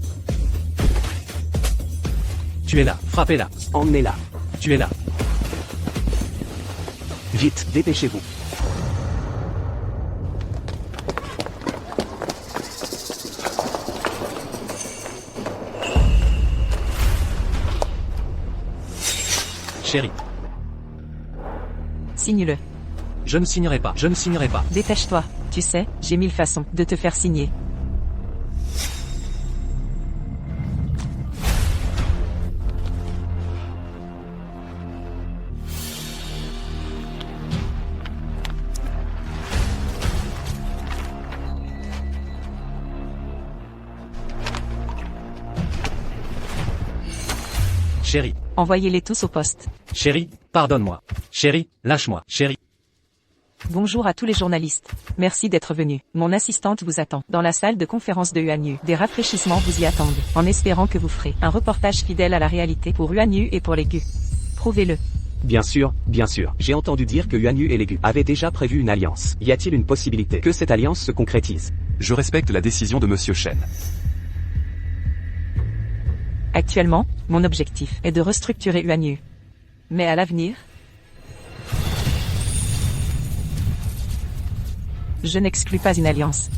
Tu es là, frappez-la. Emmenez-la. Tu es là. Vite, dépêchez-vous. Chérie, Signe-le. je ne signerai pas. Je ne signerai pas. Dépêche-toi. Tu sais, j'ai 1000 façons de te faire signer. Chérie. Envoyez-les tous au poste. Chérie, pardonne-moi. Chérie, lâche-moi. Chérie. Bonjour à tous les journalistes. Merci d'être venus. Mon assistante vous attend dans la salle de conférence de UANU. Des rafraîchissements vous y attendent, en espérant que vous ferez un reportage fidèle à la réalité pour UANU et pour les GU. Prouvez-le. Bien sûr, bien sûr. J'ai entendu dire que UANU et les GU avaient déjà prévu une alliance. Y a-t-il une possibilité que cette alliance se concrétise? Je respecte la décision de Monsieur Chen. Actuellement, mon objectif est de restructurer UANU. Mais à l'avenir, je n'exclus pas une alliance.